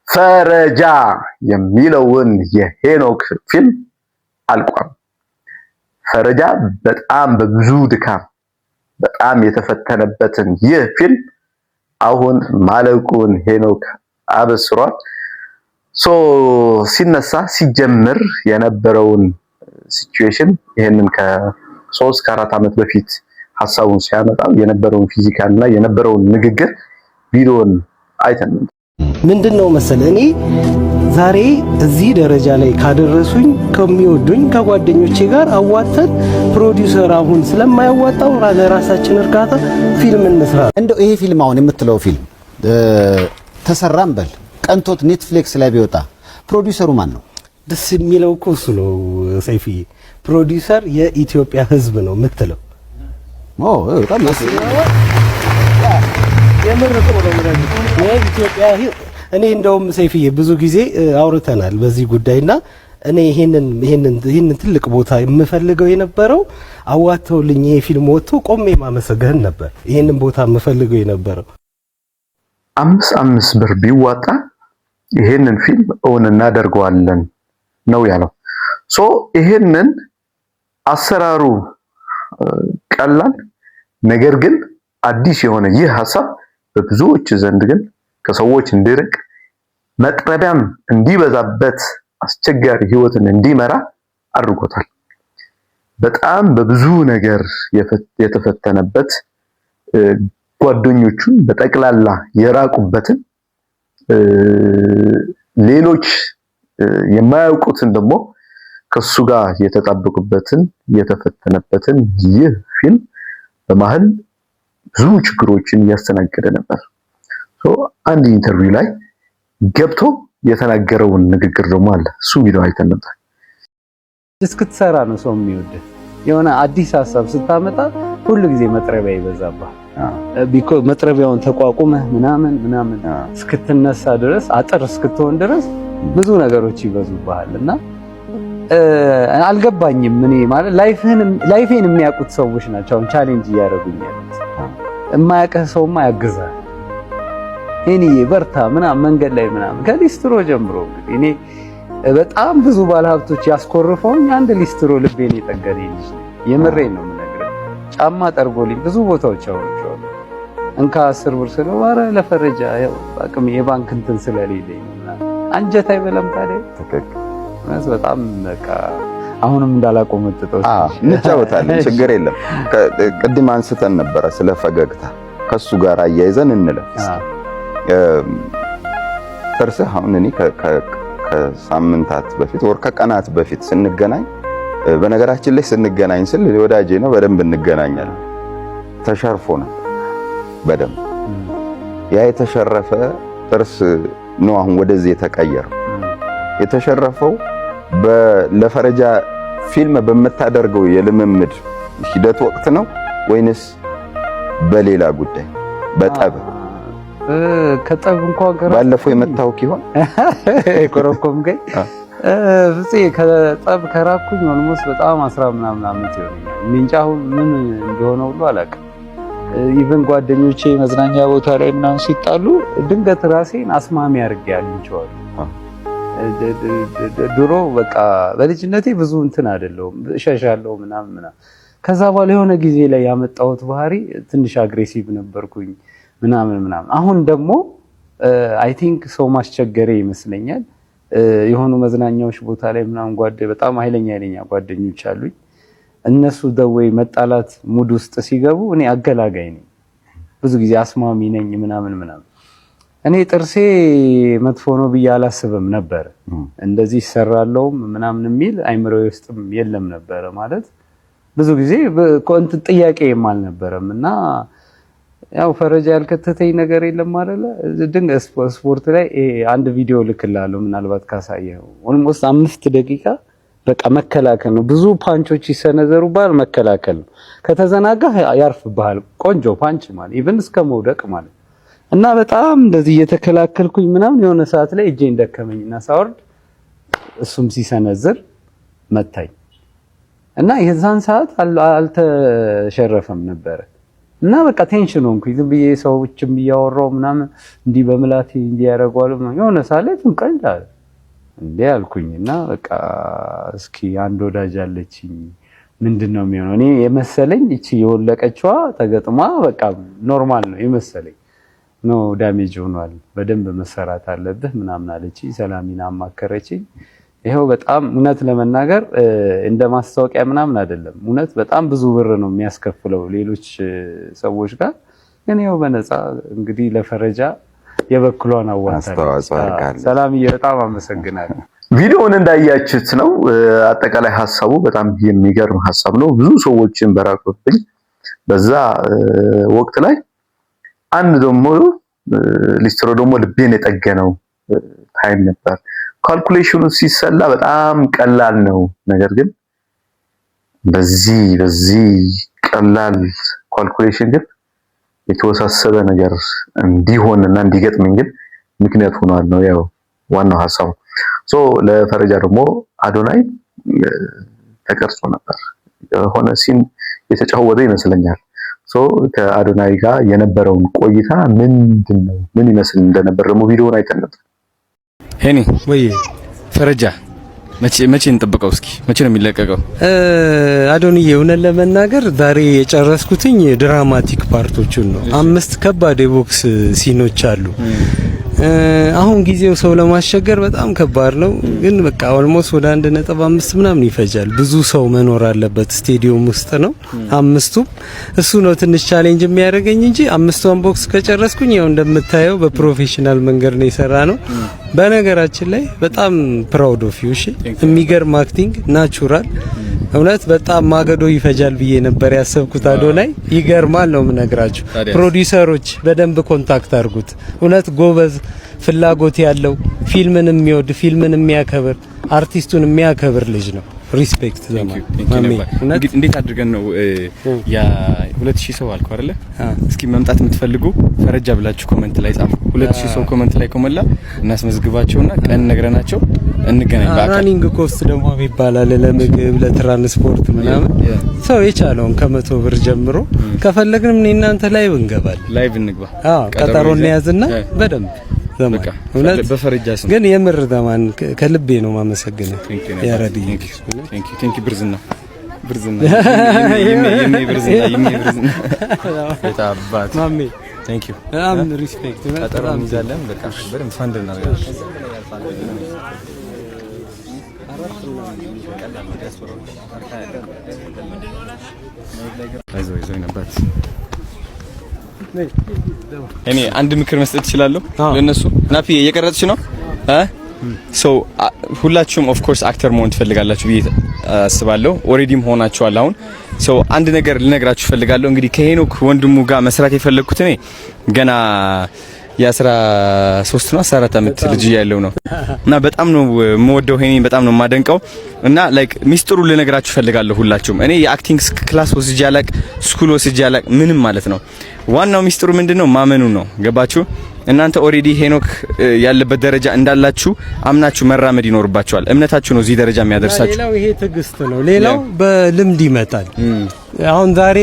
Speaker 2: ፈረጃ የሚለውን የሄኖክ ፊልም አልቋል። ፈረጃ በጣም በብዙ ድካም በጣም የተፈተነበትን ይህ ፊልም አሁን ማለቁን ሄኖክ አበስሯል። ሲነሳ ሲጀምር የነበረውን ሲቹዌሽን ይሄንን ከ3 ከ4 ዓመት በፊት ሐሳቡን ሲያመጣው የነበረውን ፊዚካል እና የነበረውን ንግግር ቪዲዮን አይተን
Speaker 9: ምንድነው መሰለ እኔ ዛሬ እዚህ ደረጃ ላይ ካደረሱኝ ከሚወዱኝ ከጓደኞቼ ጋር አዋተን ፕሮዲዩሰር አሁን ስለማያዋጣው ለራሳችን እርካታ ፊልም እንስራ።
Speaker 10: እንደው ይሄ ፊልም አሁን የምትለው ፊልም ተሰራም በል ቀንቶት ኔትፍሊክስ ላይ ቢወጣ ፕሮዲዩሰሩ ማን ነው?
Speaker 9: ደስ የሚለው እኮ እሱ ነው ሰይፍዬ። ፕሮዲዩሰር የኢትዮጵያ ሕዝብ ነው የምትለው።
Speaker 10: በጣም
Speaker 9: የምርጥ ነው የኢትዮጵያ እኔ እንደውም ሰይፍዬ ብዙ ጊዜ አውርተናል በዚህ ጉዳይና እኔ ይሄንን ትልቅ ቦታ የምፈልገው የነበረው አዋተውልኝ ይሄ ፊልም ወጥቶ ቆሜ ማመሰገን ነበር። ይሄንን ቦታ የምፈልገው የነበረው
Speaker 2: 5 ብር ቢዋጣ ይሄንን ፊልም እውን እናደርገዋለን ነው ያለው። ይሄንን አሰራሩ ቀላል ነገር ግን አዲስ የሆነ ይህ ሐሳብ በብዙዎች ዘንድ ግን ከሰዎች እንዲርቅ መጥረቢያም እንዲበዛበት አስቸጋሪ ህይወትን እንዲመራ አድርጎታል። በጣም በብዙ ነገር የተፈተነበት ጓደኞቹን በጠቅላላ የራቁበትን ሌሎች የማያውቁትን ደግሞ ከሱ ጋር የተጣበቁበትን የተፈተነበትን ይህ ፊልም በመሃል ብዙ ችግሮችን ያስተናገደ ነበር። አንድ ኢንተርቪው ላይ ገብቶ የተናገረውን ንግግር ደግሞ አለ። እሱ ቪዲዮ አይተን ነበር።
Speaker 11: እስክትሰራ ነው ሰው የሚወደው። የሆነ አዲስ ሐሳብ ስታመጣ ሁሉ ጊዜ መጥረቢያ ይበዛባል። መጥረቢያውን ተቋቁመህ ምናምን እስክትነሳ ድረስ አጥር እስክትሆን ድረስ ብዙ ነገሮች ይበዙብሃልና አልገባኝም። እኔ ማለት ላይፌን የሚያውቁት ሰዎች ናቸው አሁን ቻሌንጅ እያደረጉኝ ያሉት። የማያውቅህ ሰውማ ያግዛል። እኔ በርታ ምናምን መንገድ ላይ ምናምን ከሊስትሮ ጀምሮ እንግዲህ እኔ በጣም ብዙ ባለሀብቶች ያስኮርፈውኝ አንድ ሊስትሮ ልቤን የጠገነኝ ልጅ የምሬን ነው የምነግርህ። ጫማ ጠርጎልኝ ብዙ ቦታዎች አውርቼዋለሁ። እንካ 10 ብር ስለው ኧረ ለፈረጃ ያው አቅም የባንክ እንትን ስለሌለኝ አንጀት አይበላም ታዲያ።
Speaker 2: ትክክል።
Speaker 11: በጣም በቃ አሁንም እንዳላቆመጥጠው
Speaker 12: እንጫወታለን፣ ችግር የለም። ቅድም አንስተን ነበረ ስለ ፈገግታ፣ ከሱ ጋር አያይዘን እንለፍ። ጥርስህ አሁን እኔ ከሳምንታት በፊት ወር ከቀናት በፊት ስንገናኝ፣ በነገራችን ላይ ስንገናኝ ስል ወዳጄ ነው፣ በደንብ እንገናኛለን። ተሸርፎ ነው በደንብ ያ የተሸረፈ ጥርስ ነው አሁን ወደዚህ የተቀየረው። የተሸረፈው ለፈረጃ ፊልም በመታደርገው የልምምድ ሂደት ወቅት ነው ወይንስ በሌላ ጉዳይ? በጠብ
Speaker 11: ከጠብ እንኳን ጋር
Speaker 12: ባለፈው የመታው ይሆን
Speaker 11: ኮረኮም ገይ ፍፄ ከጠብ ከራኩኝ ኦልሞስት በጣም 10 ምናምን ዓመት ይሆናል። እንጃው ምን እንደሆነ ሁሉ አላውቅም። ኢቭን ጓደኞቼ መዝናኛ ቦታ ላይ ምናምን ሲጣሉ ድንገት ራሴን አስማሚ አድርጌ ያልንቸዋል። ድሮ በቃ በልጅነቴ ብዙ እንትን አይደለሁም እሸሻለሁ ምናምን። ከዛ በኋላ የሆነ ጊዜ ላይ ያመጣሁት ባህሪ ትንሽ አግሬሲቭ ነበርኩኝ ምናምን። አሁን ደግሞ አይ ቲንክ ሰው ማስቸገሬ ይመስለኛል። የሆኑ መዝናኛዎች ቦታ ላይ ምናምን በጣም ኃይለኛ ጓደኞች አሉኝ። እነሱ ደወይ መጣላት ሙድ ውስጥ ሲገቡ እኔ አገላጋይ ነኝ፣ ብዙ ጊዜ አስማሚ ነኝ ምናምን። እኔ ጥርሴ መጥፎ ነው ብዬ አላስብም ነበር። እንደዚህ ይሰራለውም ምናምን የሚል አይምሮዬ ውስጥም የለም ነበር። ማለት ብዙ ጊዜ እንትን ጥያቄም አልነበረም። እና ያው ፈረጃ ያልከተተኝ ነገር የለም አይደለ። ድንገት ስፖርት ላይ አንድ ቪዲዮ ልክላለሁ፣ ምናልባት ካሳየው ኦልሞስት 5 ደቂቃ በቃ መከላከል ነው። ብዙ ፓንቾች ይሰነዘሩባል፣ መከላከል ነው። ከተዘናጋህ ያርፍብሃል። ቆንጆ ፓንች ማለት ኢቭን እስከ መውደቅ ማለት እና በጣም እንደዚህ እየተከላከልኩኝ ምናምን የሆነ ሰዓት ላይ እጄን ደከመኝና ሳወርድ እሱም ሲሰነዝር መታኝ እና የዛን ሰዓት አልተሸረፈም ነበር እና በቃ ቴንሽን ሆንኩኝ። ዝም ብዬ ሰዎችም እያወራሁ ምናምን እንዲህ በምላቴ እንዲህ ያደርጋሉ የሆነ ሰዓት ላይ ትንቀልዳል እንዴ አልኩኝና በቃ እስኪ አንድ ወዳጅ አለችኝ ምንድነው የሚሆነው? እኔ የመሰለኝ እቺ የወለቀችዋ ተገጥማ በቃ ኖርማል ነው የመሰለኝ ነው። ዳሜጅ ሆኗል፣ በደንብ መሰራት አለብህ ምናምን አለችኝ። ሰላሚና አማከረችኝ። ይሄው በጣም እውነት ለመናገር እንደ ማስታወቂያ ምናምን አይደለም፣ እውነት በጣም ብዙ ብር ነው የሚያስከፍለው ሌሎች ሰዎች ጋር፣ ግን ይሄው በነፃ እንግዲህ ለፈረጃ የበኩሏን አዋጣለች። ሰላምዬ በጣም አመሰግናለሁ።
Speaker 2: ቪዲዮውን እንዳያችሁት ነው። አጠቃላይ ሐሳቡ በጣም የሚገርም ሐሳብ ነው። ብዙ ሰዎችን በራቁብኝ በዛ ወቅት ላይ አንድ ደግሞ ሊስትሮ ደግሞ ልቤን የጠገነው ታይም ነበር። ካልኩሌሽኑ ሲሰላ በጣም ቀላል ነው። ነገር ግን በዚህ ቀላል ካልኩሌሽን ግን የተወሳሰበ ነገር እንዲሆንና እንዲገጥመኝ ግን ምክንያት ሆኗል ነው ያው ዋናው ሐሳቡ። ለፈረጃ ደግሞ አዶናይ ተቀርጾ ነበር የሆነ ሲን የተጫወተ ይመስለኛል። ከአዶናይ ጋር የነበረውን ቆይታ ምንድነው ምን ይመስል እንደነበር ደግሞ ቪዲዮውን አይተን ነበር።
Speaker 5: ሄኒ ወይ ፈረጃ መቼ እንጠብቀው? እስኪ መቼ ነው የሚለቀቀው?
Speaker 9: አዶንዬ እውነት ለመናገር ዛሬ የጨረስኩትኝ ድራማቲክ ፓርቶቹን ነው። 5 ከባድ የቦክስ ሲኖች አሉ። አሁን ጊዜው ሰው ለማስቸገር በጣም ከባድ ነው፣ ግን በቃ ኦልሞስት ወደ 1.5 ምናምን ይፈጃል። ብዙ ሰው መኖር አለበት፣ ስቴዲየም ውስጥ ነው 5ቱም። እሱ ነው ትንሽ ቻሌንጅ የሚያደርገኝ እንጂ 5ቱን ቦክስ ከጨረስኩኝ ያው እንደምታየው በፕሮፌሽናል መንገድ ነው የሰራ ነው። በነገራችን ላይ በጣም ፕራውድ ኦፍ ዩ። እሺ የሚገርም አክቲንግ ናቹራል። እውነት በጣም ማገዶ ይፈጃል ብዬ ነበር ያሰብኩት። አዶናይ ይገርማል ነው የምነግራችሁ። ፕሮዲዩሰሮች በደንብ ኮንታክት አድርጉት። እውነት ጎበዝ፣ ፍላጎት ያለው ፊልምን የሚወድ ፊልምን የሚያከብር አርቲስቱን የሚያከብር ልጅ ነው። ሪስፔክት ዘማን
Speaker 5: እንዴት አድርገን ነው ያ 2000 ሰው አልኩ አይደለ? እስኪ መምጣት የምትፈልጉ ፈረጃ ብላችሁ ኮሜንት ላይ ጻፉ። 2000 ሰው ኮሜንት ላይ ከሞላ እናስመዝግባቸውና ቀን ነግረናቸው እንገናኝ።
Speaker 9: ራኒንግ ኮስት ደግሞ ይባላል ለምግብ ለትራንስፖርት ምናምን ሰው የቻለውን ከ100 ብር ጀምሮ ከፈለግንም እናንተ ላይ እንገባለን።
Speaker 5: ላይቭ እንግባ።
Speaker 9: ቀጠሮ እንያዝና በደንብ ዘማን
Speaker 5: በፈረጃስ
Speaker 9: ግን የምር ዘማን ከልቤ ነው ማመሰግነው። ያረዲ
Speaker 5: ቴንክ ዩ ብርዝና የሚ ብርዝና የታባት
Speaker 9: ማሜ
Speaker 5: ቴንክ ዩ
Speaker 9: በጣም ሪስፔክት
Speaker 5: ቀጠሮ እንይዛለን። በቃ በደንብ ፋንድ እናደርጋለን። አይዞህ ነበር። እኔ አንድ ምክር መስጠት እችላለሁ ለነሱ። ናፊ እየቀረጽሽ ነው ሶ ሁላችሁም ኦፍ ኮርስ አክተር መሆን ትፈልጋላችሁ ብዬ አስባለሁ። ኦሬዲም ሆናችኋል። አሁን ሶ አንድ ነገር ልነግራችሁ ፈልጋለሁ። እንግዲህ ከሄኖክ ወንድሙ ጋር መስራት የፈለኩት እኔ ገና የ13 ነው 14 አመት ልጅ ያለው ነው እና በጣም ነው የምወደው ሄኔን በጣም ነው የማደንቀው እና ላይክ ሚስጥሩ ልነግራችሁ ፈልጋለሁ ሁላችሁም። እኔ የአክቲንግ ክላስ ወስጄ አላቅ ስኩል ወስጄ አላቅ ምንም ማለት ነው። ዋናው ሚስጥሩ ምንድነው? ማመኑ ነው። ገባችሁ? እናንተ ኦሬዲ ሄኖክ ያለበት ደረጃ እንዳላችሁ አምናችሁ መራመድ ይኖርባችኋል። እምነታችሁ ነው እዚህ ደረጃ የሚያደርሳችሁ።
Speaker 9: ሌላው ይሄ ትዕግስት ነው። ሌላው በልምድ ይመጣል። አሁን ዛሬ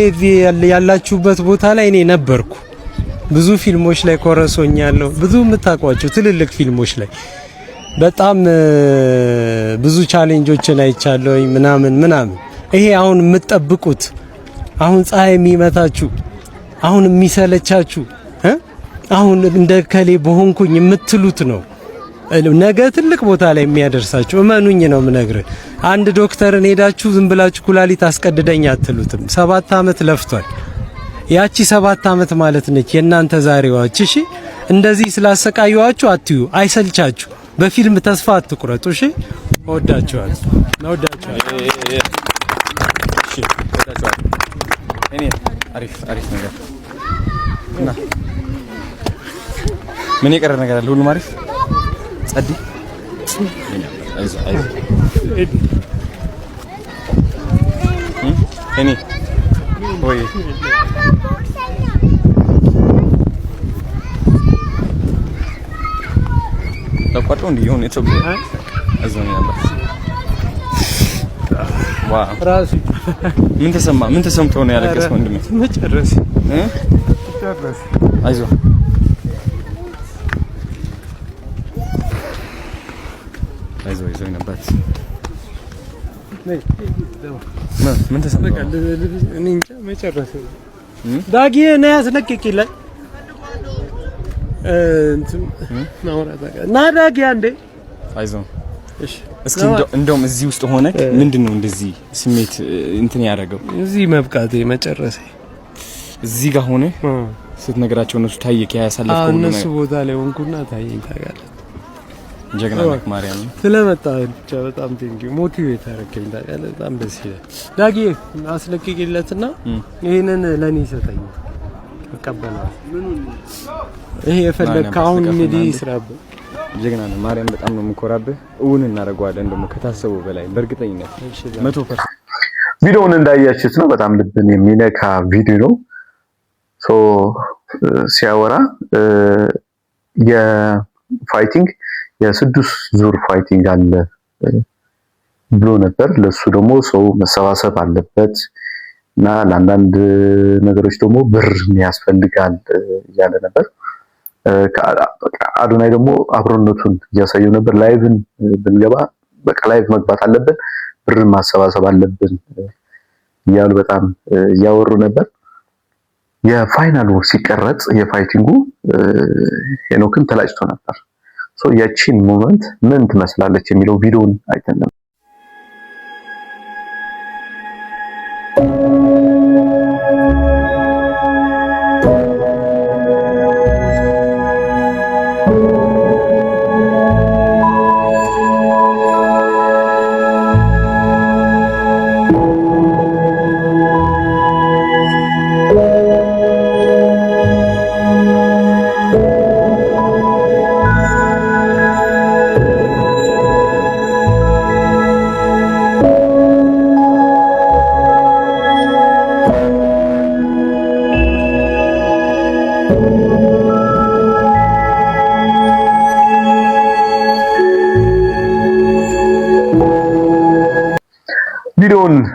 Speaker 9: ያላችሁበት ቦታ ላይ እኔ ነበርኩ። ብዙ ፊልሞች ላይ ኮረሶኛለሁ። ብዙ የምታውቋቸው ትልልቅ ፊልሞች ላይ በጣም ብዙ ቻሌንጆችን አይቻለሁ ምናምን ይሄ አሁን የምትጠብቁት አሁን ፀሐይ የሚመታችሁ አሁን የሚሰለቻችሁ አሁን እንደ ከሌ በሆንኩኝ የምትሉት ነው ነገ ትልቅ ቦታ ላይ የሚያደርሳችሁ። እመኑኝ ነው የምነግርህ። አንድ ዶክተርን ሄዳችሁ ዝም ብላችሁ ኩላሊት አስቀድደኝ አትሉትም። 7 አመት ለፍቷል። ያቺ 7 አመት ማለት ነች የእናንተ ዛሬዋች። እሺ እንደዚህ ስላሰቃዩዋችሁ አትዩ፣ አይሰልቻችሁ። በፊልም ተስፋ አትቁረጡ። እሺ ወዳችኋል።
Speaker 5: እሺ ወዳችኋል። እኔ አሪፍ ነገር እና ምን የቀረ ነገር አለ? ሁሉም አሪፍ ጸዲ አይዞህ እኔ ወይ ተቋርጦ እንዲህ ይሁን እኮ አይዞህ ነበር። ዋው ራሱ ምን ተሰምቶ ነው ያለቀስከው? ወንድሜ መጨረስ አይዞህ ነበር። ምን ተሰምቶ
Speaker 9: እኔ እንጃ መጨረስ ዳጊ ነው ያስለቅቂላል እንትን ማውራት እና ዳጊ አንዴ
Speaker 5: አይዞህ እሺ። እስኪ እንደውም እዚህ ውስጥ ሆነ ምንድነው እንደዚህ ስሜት እንትን ያደረገው?
Speaker 9: እዚህ መብቃቴ መጨረሴ
Speaker 5: እዚህ ጋር ሆነ ስትነግራቸው እነሱ ታየክ ያሳለፈው ነው።
Speaker 9: እነሱ ቦታ ላይ ሆንኩና ታየኝ። ታውቃለህ
Speaker 5: ጀግና ነክ ማርያም
Speaker 9: ስለመጣ ብቻ በጣም ቴንኪው ሞቲቬት አደረገኝ። ታውቃለህ በጣም ደስ ይላል። ዳጊ አስለቅቂለትና ይሄንን ለኔ ይሰጠኝ ተቀበላው። ይሄ የፈለግከው አሁን እንግዲህ ስራብ
Speaker 5: ጀግና ነህ ማርያም። በጣም ነው የምኮራብህ። እውን እናደርገዋለን ደግሞ ከታሰበው በላይ በእርግጠኝነት 100%።
Speaker 2: ቪዲዮውን እንዳያችሁት ነው። በጣም ልብን የሚነካ ቪዲዮ ነው። ሶ ሲያወራ የፋይቲንግ የስድስት ዙር ፋይቲንግ አለ ብሎ ነበር። ለሱ ደግሞ ሰው መሰባሰብ አለበት እና ለአንዳንድ ነገሮች ደግሞ ብር ያስፈልጋል እያለ ነበር። አዶናይ ደግሞ አብሮነቱን እያሳየው ነበር። ላይቭን ብንገባ በቃ ላይቭ መግባት አለብን፣ ብር ማሰባሰብ አለብን እያሉ በጣም እያወሩ ነበር። የፋይናሉ ሲቀረጽ የፋይቲንጉ ሄኖክን ተላጭቶ ነበር። ሶ ያቺን ሞመንት ምን ትመስላለች የሚለው ቪዲዮን አይተን ነበር።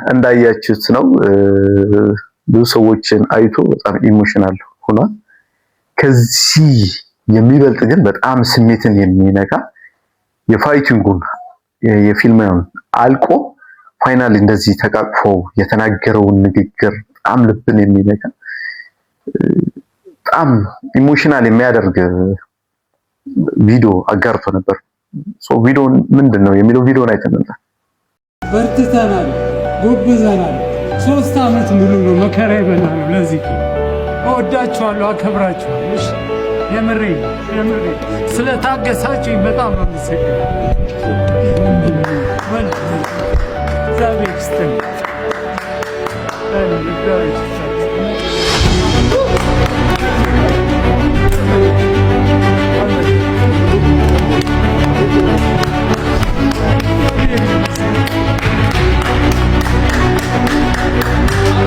Speaker 2: እንዳያችሁት ነው ብዙ ሰዎችን አይቶ በጣም ኢሞሽናል ሆኗል። ከዚህ የሚበልጥ ግን በጣም ስሜትን የሚነካ የፋይቲንጉን የፊልሙን አልቆ ፋይናል እንደዚህ ተቃቅፈው የተናገረውን ንግግር በጣም ልብን የሚነካ በጣም ኢሞሽናል የሚያደርግ ቪዲዮ አጋርቶ ነበር። ቪዲዮ ምንድነው የሚለው ቪዲዮን አይተን ነበር።
Speaker 13: በርትተናል፣ ጎብዘናል። 3 አመት ሙሉ ነው መከራ ይበላል። ለዚህ እወዳችኋለሁ፣ አከብራችኋለሁ። እሺ የምሬ ስለታገሳችሁኝ በጣም አመሰግናለሁ።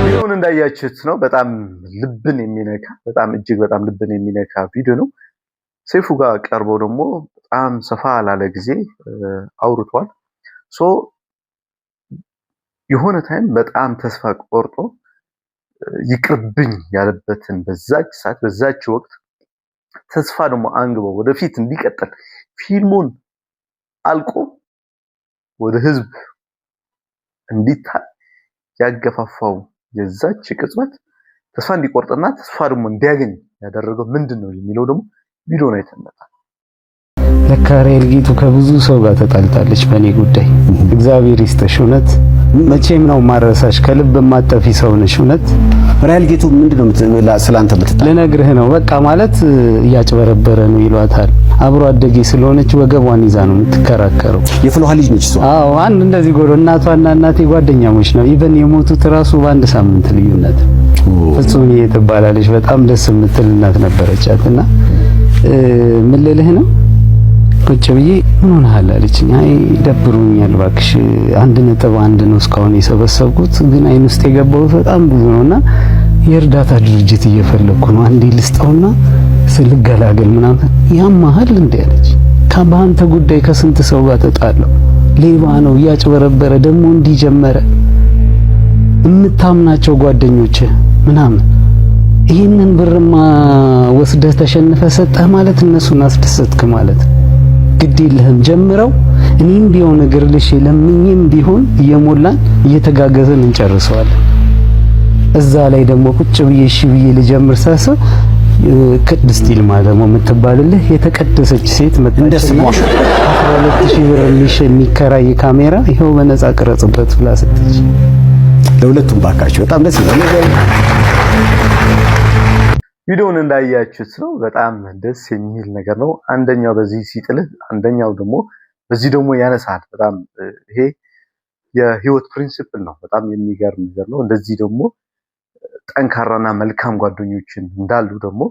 Speaker 2: ቪዲዮውን እንዳያችሁት ነው። በጣም ልብን የሚነካ በጣም እጅግ በጣም ልብን የሚነካ ቪዲዮ ነው። ሰይፉ ጋር ቀርበው ደግሞ በጣም ሰፋ ላለ ጊዜ አውርቷል። የሆነ ታይም በጣም ተስፋ ቆርጦ ይቅርብኝ ያለበትን በዛች ሰዓት በዛች ወቅት ተስፋ ደግሞ አንግበው ወደፊት እንዲቀጥል ፊልሙን አልቆ ወደ ህዝብ እንዲታይ ያገፋፋው የዛች ቅጽበት ተስፋ እንዲቆርጥና ተስፋ ደግሞ እንዲያገኝ ያደረገው ምንድነው የሚለው ደግሞ ቪዲዮን አይተናል።
Speaker 11: ለካሬል ጌቱ ከብዙ ሰው ጋር ተጣልታለች በኔ ጉዳይ። እግዚአብሔር ይስጥሽ። እውነት መቼም ነው ማረሳሽ። ከልብ ማጠፊ ሰው ነሽ። እውነት
Speaker 10: ራይል ጌቱ ምንድነው ስላንተ ምትጣ
Speaker 11: ልነግርህ ነው። በቃ ማለት እያጭበረበረ ነው ይሏታል። አብሮ አደጌ ስለሆነች ወገቧን ይዛ ነው የምትከራከረው።
Speaker 10: የፍሎሃ ልጅ ነች እሷ።
Speaker 11: አዎ አንድ እንደዚህ ጎሮ እናቷና እናቴ ጓደኛሞች ነው። ኢቭን የሞቱት ራሱ በአንድ ሳምንት ልዩነት። ፍጹም ትባላለች። በጣም ደስ የምትል እናት ነበረቻትና ምን ልልህ ነው ቁጭ ብዬ ምን ሆነሃል አለችኝ። አይ ደብሮኛል እባክሽ 1.1 ነው እስካሁን የሰበሰብኩት፣ ግን አይን ውስጥ የገባው በጣም ብዙ ነውና የእርዳታ ድርጅት እየፈለኩ ነው። አንዴ ልስጠውና ስልገላገል ምናምን ያማሃል እንዴ አለች። በአንተ ጉዳይ ከስንት ሰው ጋር ተጣለው። ሌባ ነው እያጭበረበረ ደግሞ እንዲጀመረ የምታምናቸው ጓደኞች ምናምን ይሄንን ብርማ ወስደህ ተሸንፈ ሰጠህ ማለት እነሱን አስደሰትክ ማለት ግድ የለህም። ጀምረው እኔም ቢሆን እግር ልሽ ለምኝም ቢሆን እየሞላን እየተጋገዘን እንጨርሰዋለን። እዛ ላይ ደግሞ ቁጭ ብዬ እሺ ብዬ ልጀምር ሳስብ ቅድስት ይልማ ደግሞ የምትባልልህ የተቀደሰች ሴት መጣች። 12000 ብር የሚከራይ ካሜራ ይሄው በነፃ ቅረጽበት ብላ ስትች
Speaker 10: ለሁለቱም ባካችሁ በጣም ደስ ይላል።
Speaker 2: ቪዲዮውን እንዳያችሁት ነው። በጣም ደስ የሚል ነገር ነው። አንደኛው በዚህ ሲጥልህ፣ አንደኛው ደግሞ በዚህ ደግሞ ያነሳል። በጣም ይሄ የህይወት ፕሪንሲፕል ነው። በጣም የሚገርም ነገር ነው። እንደዚህ ደግሞ ጠንካራና መልካም ጓደኞችን እንዳሉ ደግሞ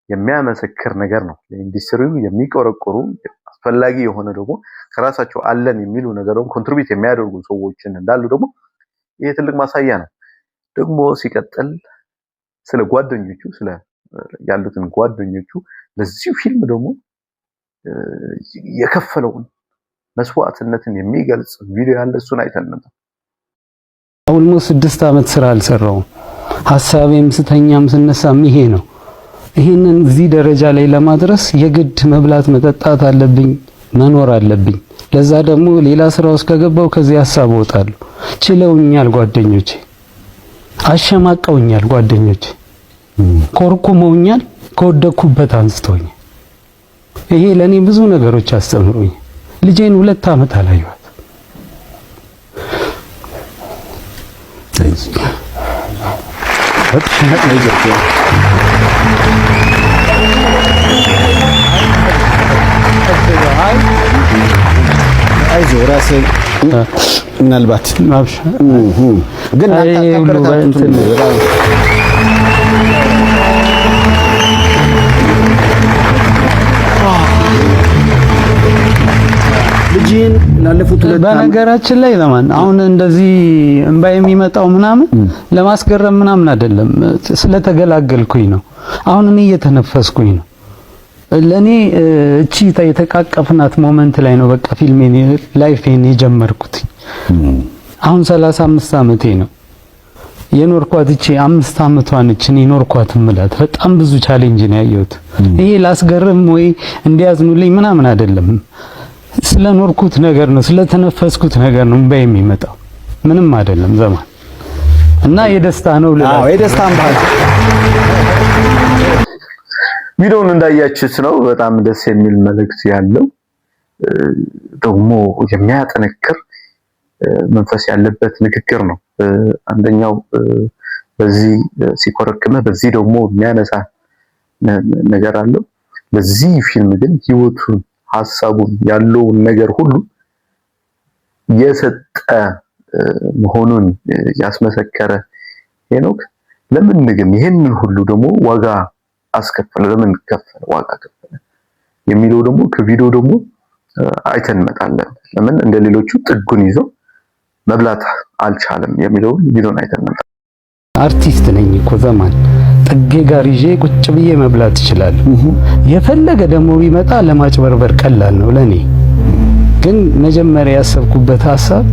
Speaker 2: የሚያመሰክር ነገር ነው። ለኢንዱስትሪው የሚቆረቆሩ አስፈላጊ የሆነ ደግሞ ከራሳቸው አለን የሚሉ ነገሮች ኮንትሪቢዩት የሚያደርጉ ሰዎችን እንዳሉ ደግሞ ይሄ ትልቅ ማሳያ ነው። ደግሞ ሲቀጥል ስለ ጓደኞቹ ስለ ያሉትን ጓደኞቹ ለዚህ ፊልም ደግሞ የከፈለውን መስዋዕትነትን የሚገልጽ ቪዲዮ ያለ እሱን አይተን ነበር።
Speaker 11: ኦልሞስት 6 አመት ስራ አልሰራውም። ሐሳቤም ስተኛም ስነሳም ይሄ ነው። ይሄንን እዚህ ደረጃ ላይ ለማድረስ የግድ መብላት መጠጣት አለብኝ፣ መኖር አለብኝ። ለዛ ደግሞ ሌላ ስራ ውስጥ ከገባው ከዚህ ሐሳብ ወጣለሁ። ችለውኛል ጓደኞቼ፣ አሸማቀውኛል ጓደኞቼ፣ ኮርኩመውኛል፣ ከወደኩበት አንስተውኛል። ይሄ ለኔ ብዙ ነገሮች አስተምሮኝ ልጄን 2 አመት አላየኋት።
Speaker 10: አይዞህ ራስህ ምናልባት ግን ልጅን ላለፉት
Speaker 11: በነገራችን ላይ ለማን አሁን እንደዚህ እንባ የሚመጣው ምናምን ለማስገረም ምናምን አይደለም፣ ስለተገላገልኩኝ ነው። አሁን እኔ እየተነፈስኩኝ ነው። ለኔ እቺ የተቃቀፍናት ሞመንት ላይ ነው በቃ ፊልሜን ላይፌን የጀመርኩት። አሁን 35 ዓመቴ ነው የኖርኳት። እቺ 5 ዓመቷን እቺን የኖርኳት ምላት በጣም ብዙ ቻሌንጅ ነው ያየሁት። ይሄ ላስገርም ወይ እንዲያዝኑልኝ ምናምን አይደለም፣ ስለኖርኩት ነገር ነው፣ ስለተነፈስኩት ነገር ነው እንባ የሚመጣው፣ ምንም አይደለም ዘማን እና የደስታ ነው ልላ።
Speaker 10: አዎ የደስታ እንባ።
Speaker 2: ቪዲዮውን እንዳያችሁት ነው በጣም ደስ የሚል መልእክት ያለው ደግሞ የሚያጠነክር መንፈስ ያለበት ንግግር ነው። አንደኛው በዚህ ሲኮረክመ በዚህ ደግሞ የሚያነሳ ነገር አለው። በዚህ ፊልም ግን ህይወቱን ሐሳቡን ያለውን ነገር ሁሉ የሰጠ መሆኑን ያስመሰከረ ሄኖክ ለምን ግን ይሄንን ሁሉ ደግሞ ዋጋ አስከፈለ? ለምን ከፈለ? ዋጋ ከፈለ የሚለው ደግሞ ከቪዲዮ ደግሞ አይተን እንመጣለን። ለምን እንደሌሎቹ ጥጉን ይዞ መብላት አልቻለም የሚለው ቪዲዮን አይተን እንመጣለን።
Speaker 11: አርቲስት ነኝ እኮ ዘማን ጥጌ ጋር ይዤ ቁጭ ብዬ መብላት ይችላል። የፈለገ ደግሞ ቢመጣ ለማጭበርበር ቀላል ነው ለኔ። ግን መጀመሪያ ያሰብኩበት ሐሳብ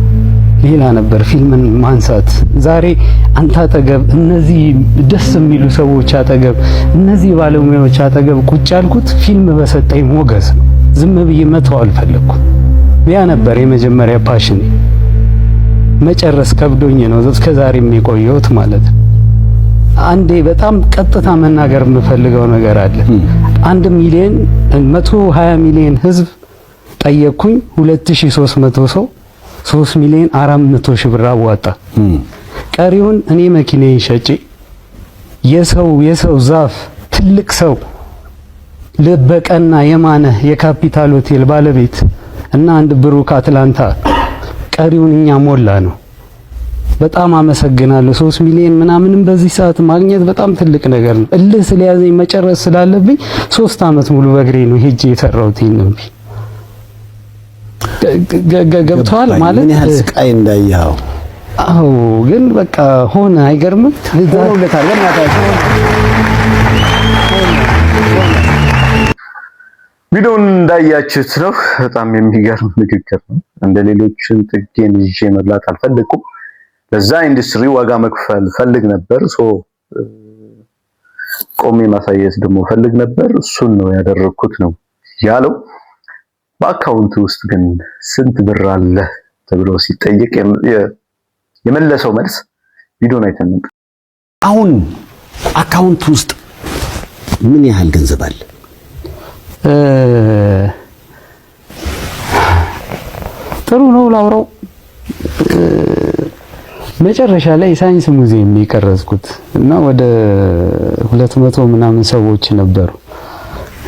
Speaker 11: ሌላ ነበር፣ ፊልምን ማንሳት። ዛሬ አንተ አጠገብ እነዚህ ደስ የሚሉ ሰዎች አጠገብ እነዚህ ባለሙያዎች አጠገብ ቁጭ ያልኩት ፊልም በሰጠኝ ሞገስ ነው። ዝም ብዬ መተው አልፈለኩም። ያ ነበር የመጀመሪያ ፓሽን። መጨረስ ከብዶኝ ነው እስከዛሬም የቆየሁት ማለት ነው። አንዴ በጣም ቀጥታ መናገር የምፈልገው ነገር አለ። 1 ሚሊዮን 120 ሚሊዮን ህዝብ ጠየቅኩኝ። 2300 ሰው 3 ሚሊዮን 400 ሺህ ብር አዋጣ። ቀሪውን እኔ መኪናዬን ሸጬ የሰው ዛፍ ትልቅ ሰው ልበቀና የማነ የካፒታል ሆቴል ባለቤት እና አንድ ብሩክ አትላንታ ቀሪውን እኛ ሞላ ነው። በጣም አመሰግናለሁ። 3 ሚሊዮን ምናምንም በዚህ ሰዓት ማግኘት በጣም ትልቅ ነገር ነው። እልህ ስለያዘኝ መጨረስ ስላለብኝ 3 አመት ሙሉ በእግሬ ነው ሄጄ የሰራሁት። ይሄንን ገብቷል ማለት
Speaker 10: ምን ያህል ስቃይ እንዳያው።
Speaker 11: አዎ ግን በቃ ሆነ። አይገርምም?
Speaker 10: ሆኖለታል። ለማታችሁ
Speaker 2: ቪዲዮውን እንዳያችሁት ነው በጣም የሚገርም ንግግር ነው። እንደሌሎችን ጥጌን ይዤ መብላት አልፈልኩም፣ ለዛ ኢንዱስትሪ ዋጋ መክፈል ፈልግ ነበር፣ ቆሜ ማሳየት ደግሞ ፈልግ ነበር፣ እሱን ነው ያደረኩት ነው ያለው። በአካውንት ውስጥ ግን ስንት ብር አለ ተብሎ ሲጠየቅ የመለሰው መልስ ቪዲዮን አይተን ነበር።
Speaker 10: አሁን አካውንት ውስጥ ምን ያህል ገንዘብ አለ?
Speaker 11: ጥሩ ነው ላውራው። መጨረሻ ላይ ሳይንስ ሙዚየም የቀረጽኩት እና ወደ 200 ምናምን ሰዎች ነበሩ።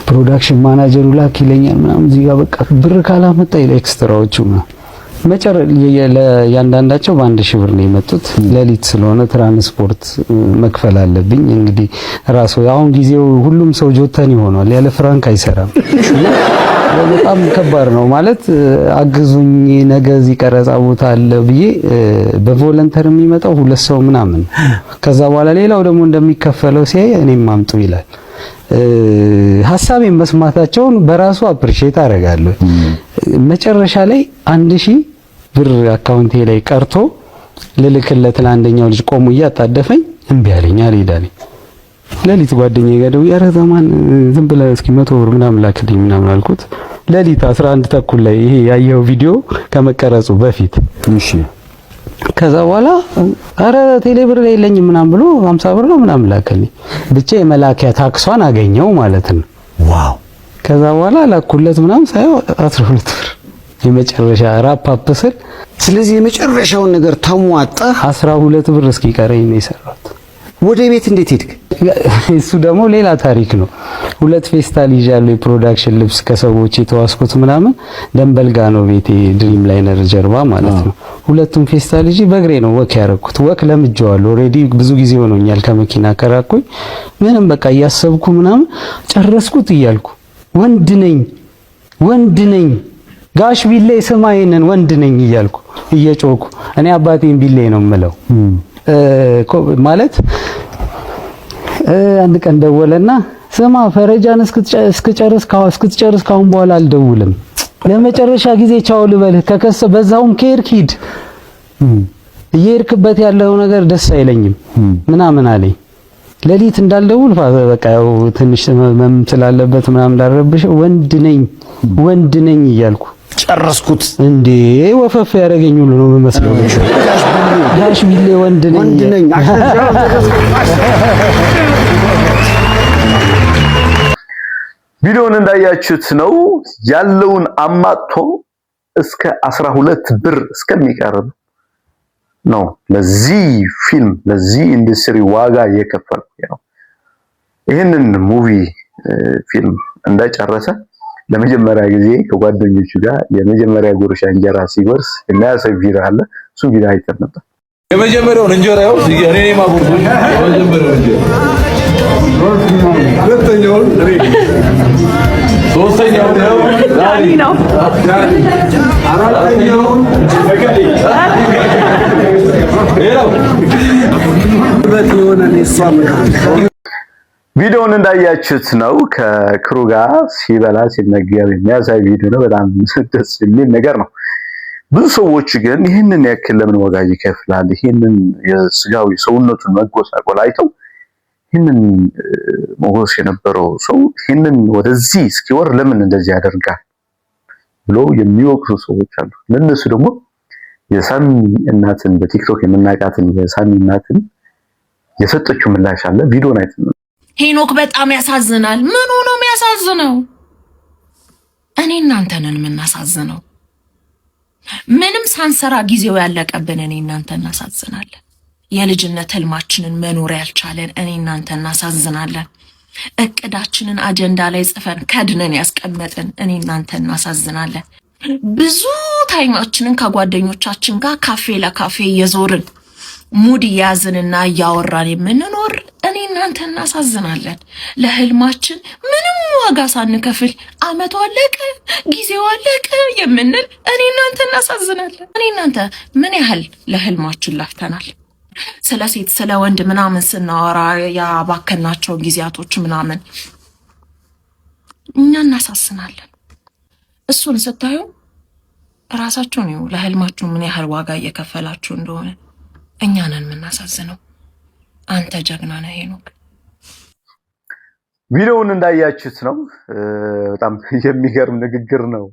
Speaker 11: ፕሮዳክሽን ማናጀሩ ላክ ይለኛል ምናምን እዚህ ጋር በቃ ብር ካላመጣ ይለ ኤክስትራዎቹ ነው ያንዳንዳቸው በ1000 ብር ነው የመጡት። ሌሊት ስለሆነ ትራንስፖርት መክፈል አለብኝ። እንግዲህ ራሱ አሁን ጊዜው ሁሉም ሰው ጆተን ይሆናል፣ ያለ ፍራንክ አይሰራም። በጣም ከባድ ነው ማለት አግዙኝ ነገ እዚህ ቀረጻ ቦታ አለ ብዬ በቮለንተር የሚመጣው 2 ሰው ምናምን። ከዛ በኋላ ሌላው ደግሞ እንደሚከፈለው ሲያይ እኔም አምጡ ይላል። ሐሳቤን መስማታቸውን በራሱ አፕሪሺየት አደርጋለሁ። መጨረሻ ላይ 1000 ብር አካውንቴ ላይ ቀርቶ ልልክለት ለአንደኛው ልጅ ቆሞ እያጣደፈኝ እምቢ አለኝ አልሄዳለኝ። ሌሊት ጓደኛዬ ጋር ደውዬ ኧረ ዘማን ዝም ብለህ እስኪ 100 ብር ምናምን ላክልኝ ምናምን አልኩት። ሌሊት 11 ተኩል ላይ ይሄ ያየው ቪዲዮ ከመቀረጹ በፊት
Speaker 10: እሺ።
Speaker 11: ከዛ በኋላ ኧረ ቴሌብር ላይ የለኝም ምናምን ብሎ 50 ብር ነው ምናምን ላከልኝ። ብቻ የመላኪያ ታክሷን አገኘው ማለት ነው።
Speaker 10: ዋው!
Speaker 11: ከዛ በኋላ ላኩለት ምናምን ሳይው 12 ብር የመጨረሻ ራፕ አፕ ስል፣
Speaker 10: ስለዚህ የመጨረሻውን ነገር ተሟጣ
Speaker 11: 12 ብር እስኪቀረኝ ነው የሰራሁት።
Speaker 10: ወደ ቤት እንዴት ሄድክ?
Speaker 11: እሱ ደግሞ ሌላ ታሪክ ነው። 2 ፌስታል ይዣለሁ የፕሮዳክሽን ልብስ ከሰዎች የተዋስኩት ምናምን ደንበል ጋ ነው ቤቴ ድሪም ላይነር ጀርባ ማለት ነው። 2ቱም ፌስታል ይዤ በእግሬ ነው ወክ ያረኩት። ወክ ለምጄዋለሁ ኦሬዲ ብዙ ጊዜ ሆኖኛል ከመኪና ከራኩኝ። ምንም በቃ እያሰብኩ ምናምን ጨረስኩት እያልኩ ወንድ ነኝ ጋሽ ቢሌ ስማ ይሄንን ወንድ ነኝ እያልኩ እየጮኩ እኔ አባቴን ቢሌ ነው የምለው ማለት አንድ ቀን ደወለና ስማ ፈረጃን እስክትጨርስ ካሁን በኋላ አልደውልም፣ ለመጨረሻ ጊዜ ቻው ልበልህ፣ በዛውም ከሄድክ ሂድ እየሄድክበት ያለው ነገር ደስ አይለኝም ምናምን አለኝ። ለሊት እንዳልደውል በቃ ያው ትንሽ መም ስላለበት ምናምን እንዳረብሽ ወንድ ነኝ እያልኩ
Speaker 10: ጨረስኩት።
Speaker 11: እንዴ ወፈፍ ያደረገኝ ሁሉ ነው መስለው ጋሽ ቢሌ ወንድ ነኝ።
Speaker 2: ቪዲዮውን እንዳያችሁት ነው ያለውን አማጥቶ እስከ 12 ብር እስከሚቀርብ ነው ለዚህ ፊልም ለዚህ ኢንዱስትሪ ዋጋ የከፈለው ያው ይሄንን ሙቪ ፊልም እንደጨረሰ ለመጀመሪያ ጊዜ ከጓደኞቹ ጋር የመጀመሪያ ጉርሻ እንጀራ ሲጎርስ የሚያሳይ ቪዲዮ አለ። እሱ ቪዲዮ አይተን ነበር።
Speaker 1: የመጀመሪያውን እንጀራ ያው እኔ ነኝ ማጉርሱ የመጀመሪያው እንጀራ ሁለተኛውን ሶስተኛው ነው ዳኒ ነው አራተኛው
Speaker 2: ቪዲዮውን እንዳያችሁት ነው ከክሩ ጋር ሲበላ ሲነገር የሚያሳይ ቪዲዮ ነው። በጣም ደስ የሚል ነገር ነው። ብዙ ሰዎች ግን ይህንን ያክል ለምን ዋጋ ይከፍላል? ይህንን የስጋዊ ሰውነቱን መጎሳቆል አይተው ይህንን ሞገስ የነበረው ሰው ይህንን ወደዚህ እስኪወር ለምን እንደዚህ ያደርጋል ብሎ የሚወቅሱ ሰዎች አሉ። ለነሱ ደግሞ የሳሚ እናትን በቲክቶክ የምናውቃትን የሳሚ እናትን የሰጠችው ምላሽ አለ። ቪዲዮን አይተን
Speaker 14: ሄኖክ በጣም ያሳዝናል። ምን ሆኖ የሚያሳዝነው? እኔ እናንተ ነን የምናሳዝነው። ምንም ሳንሰራ ጊዜው ያለቀብን እኔ እናንተ እናሳዝናለን። የልጅነት ህልማችንን መኖር ያልቻለን እኔ እናንተ እናሳዝናለን። እቅዳችንን አጀንዳ ላይ ጽፈን ከድነን ያስቀመጥን እኔ እናንተ እናሳዝናለን። ብዙ ታይማችንን ከጓደኞቻችን ጋር ካፌ ለካፌ የዞርን ሙድ ያዝንና ያወራን የምንኖር እኔ እናንተ እናሳዝናለን። ለህልማችን ምንም ዋጋ ሳንከፍል አመቱ አለቀ ጊዜው አለቀ የምንል እኔ እናንተ እናሳዝናለን። እኔ እናንተ ምን ያህል ለህልማችን ለፍተናል። ስለ ሴት ስለ ወንድ ምናምን ስናወራ ያባከናቸው ጊዜያቶች ምናምን እኛ እናሳዝናለን። እሱን ስታዩ ራሳችሁ ነው ለህልማችሁ ምን ያህል ዋጋ እየከፈላችሁ እንደሆነ እኛ ነን የምናሳዝነው። አንተ ጀግና ነህ ሄኖክ።
Speaker 2: ቪዲዮውን እንዳያችሁት ነው በጣም የሚገርም ንግግር ነው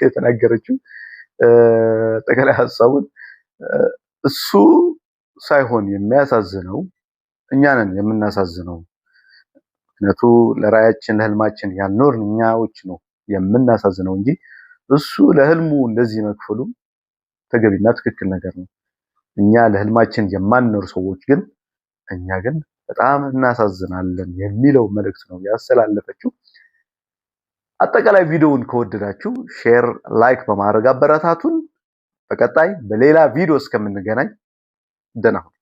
Speaker 2: የተናገረችው። ጠቅላይ ሐሳቡን እሱ ሳይሆን የሚያሳዝነው እኛ ነን የምናሳዝነው። ምክንያቱ ለራያችን ለህልማችን ያልኖርን እኛዎች ነው የምናሳዝነው እንጂ እሱ ለህልሙ እንደዚህ መክፈሉ ተገቢና ትክክል ነገር ነው። እኛ ለህልማችን የማንኖር ሰዎች ግን እኛ ግን በጣም እናሳዝናለን የሚለው መልእክት ነው ያስተላለፈችው። አጠቃላይ ቪዲዮውን ከወደዳችሁ ሼር፣ ላይክ በማድረግ አበረታቱን። በቀጣይ በሌላ ቪዲዮ እስከምንገናኝ ደህና ሁኑ።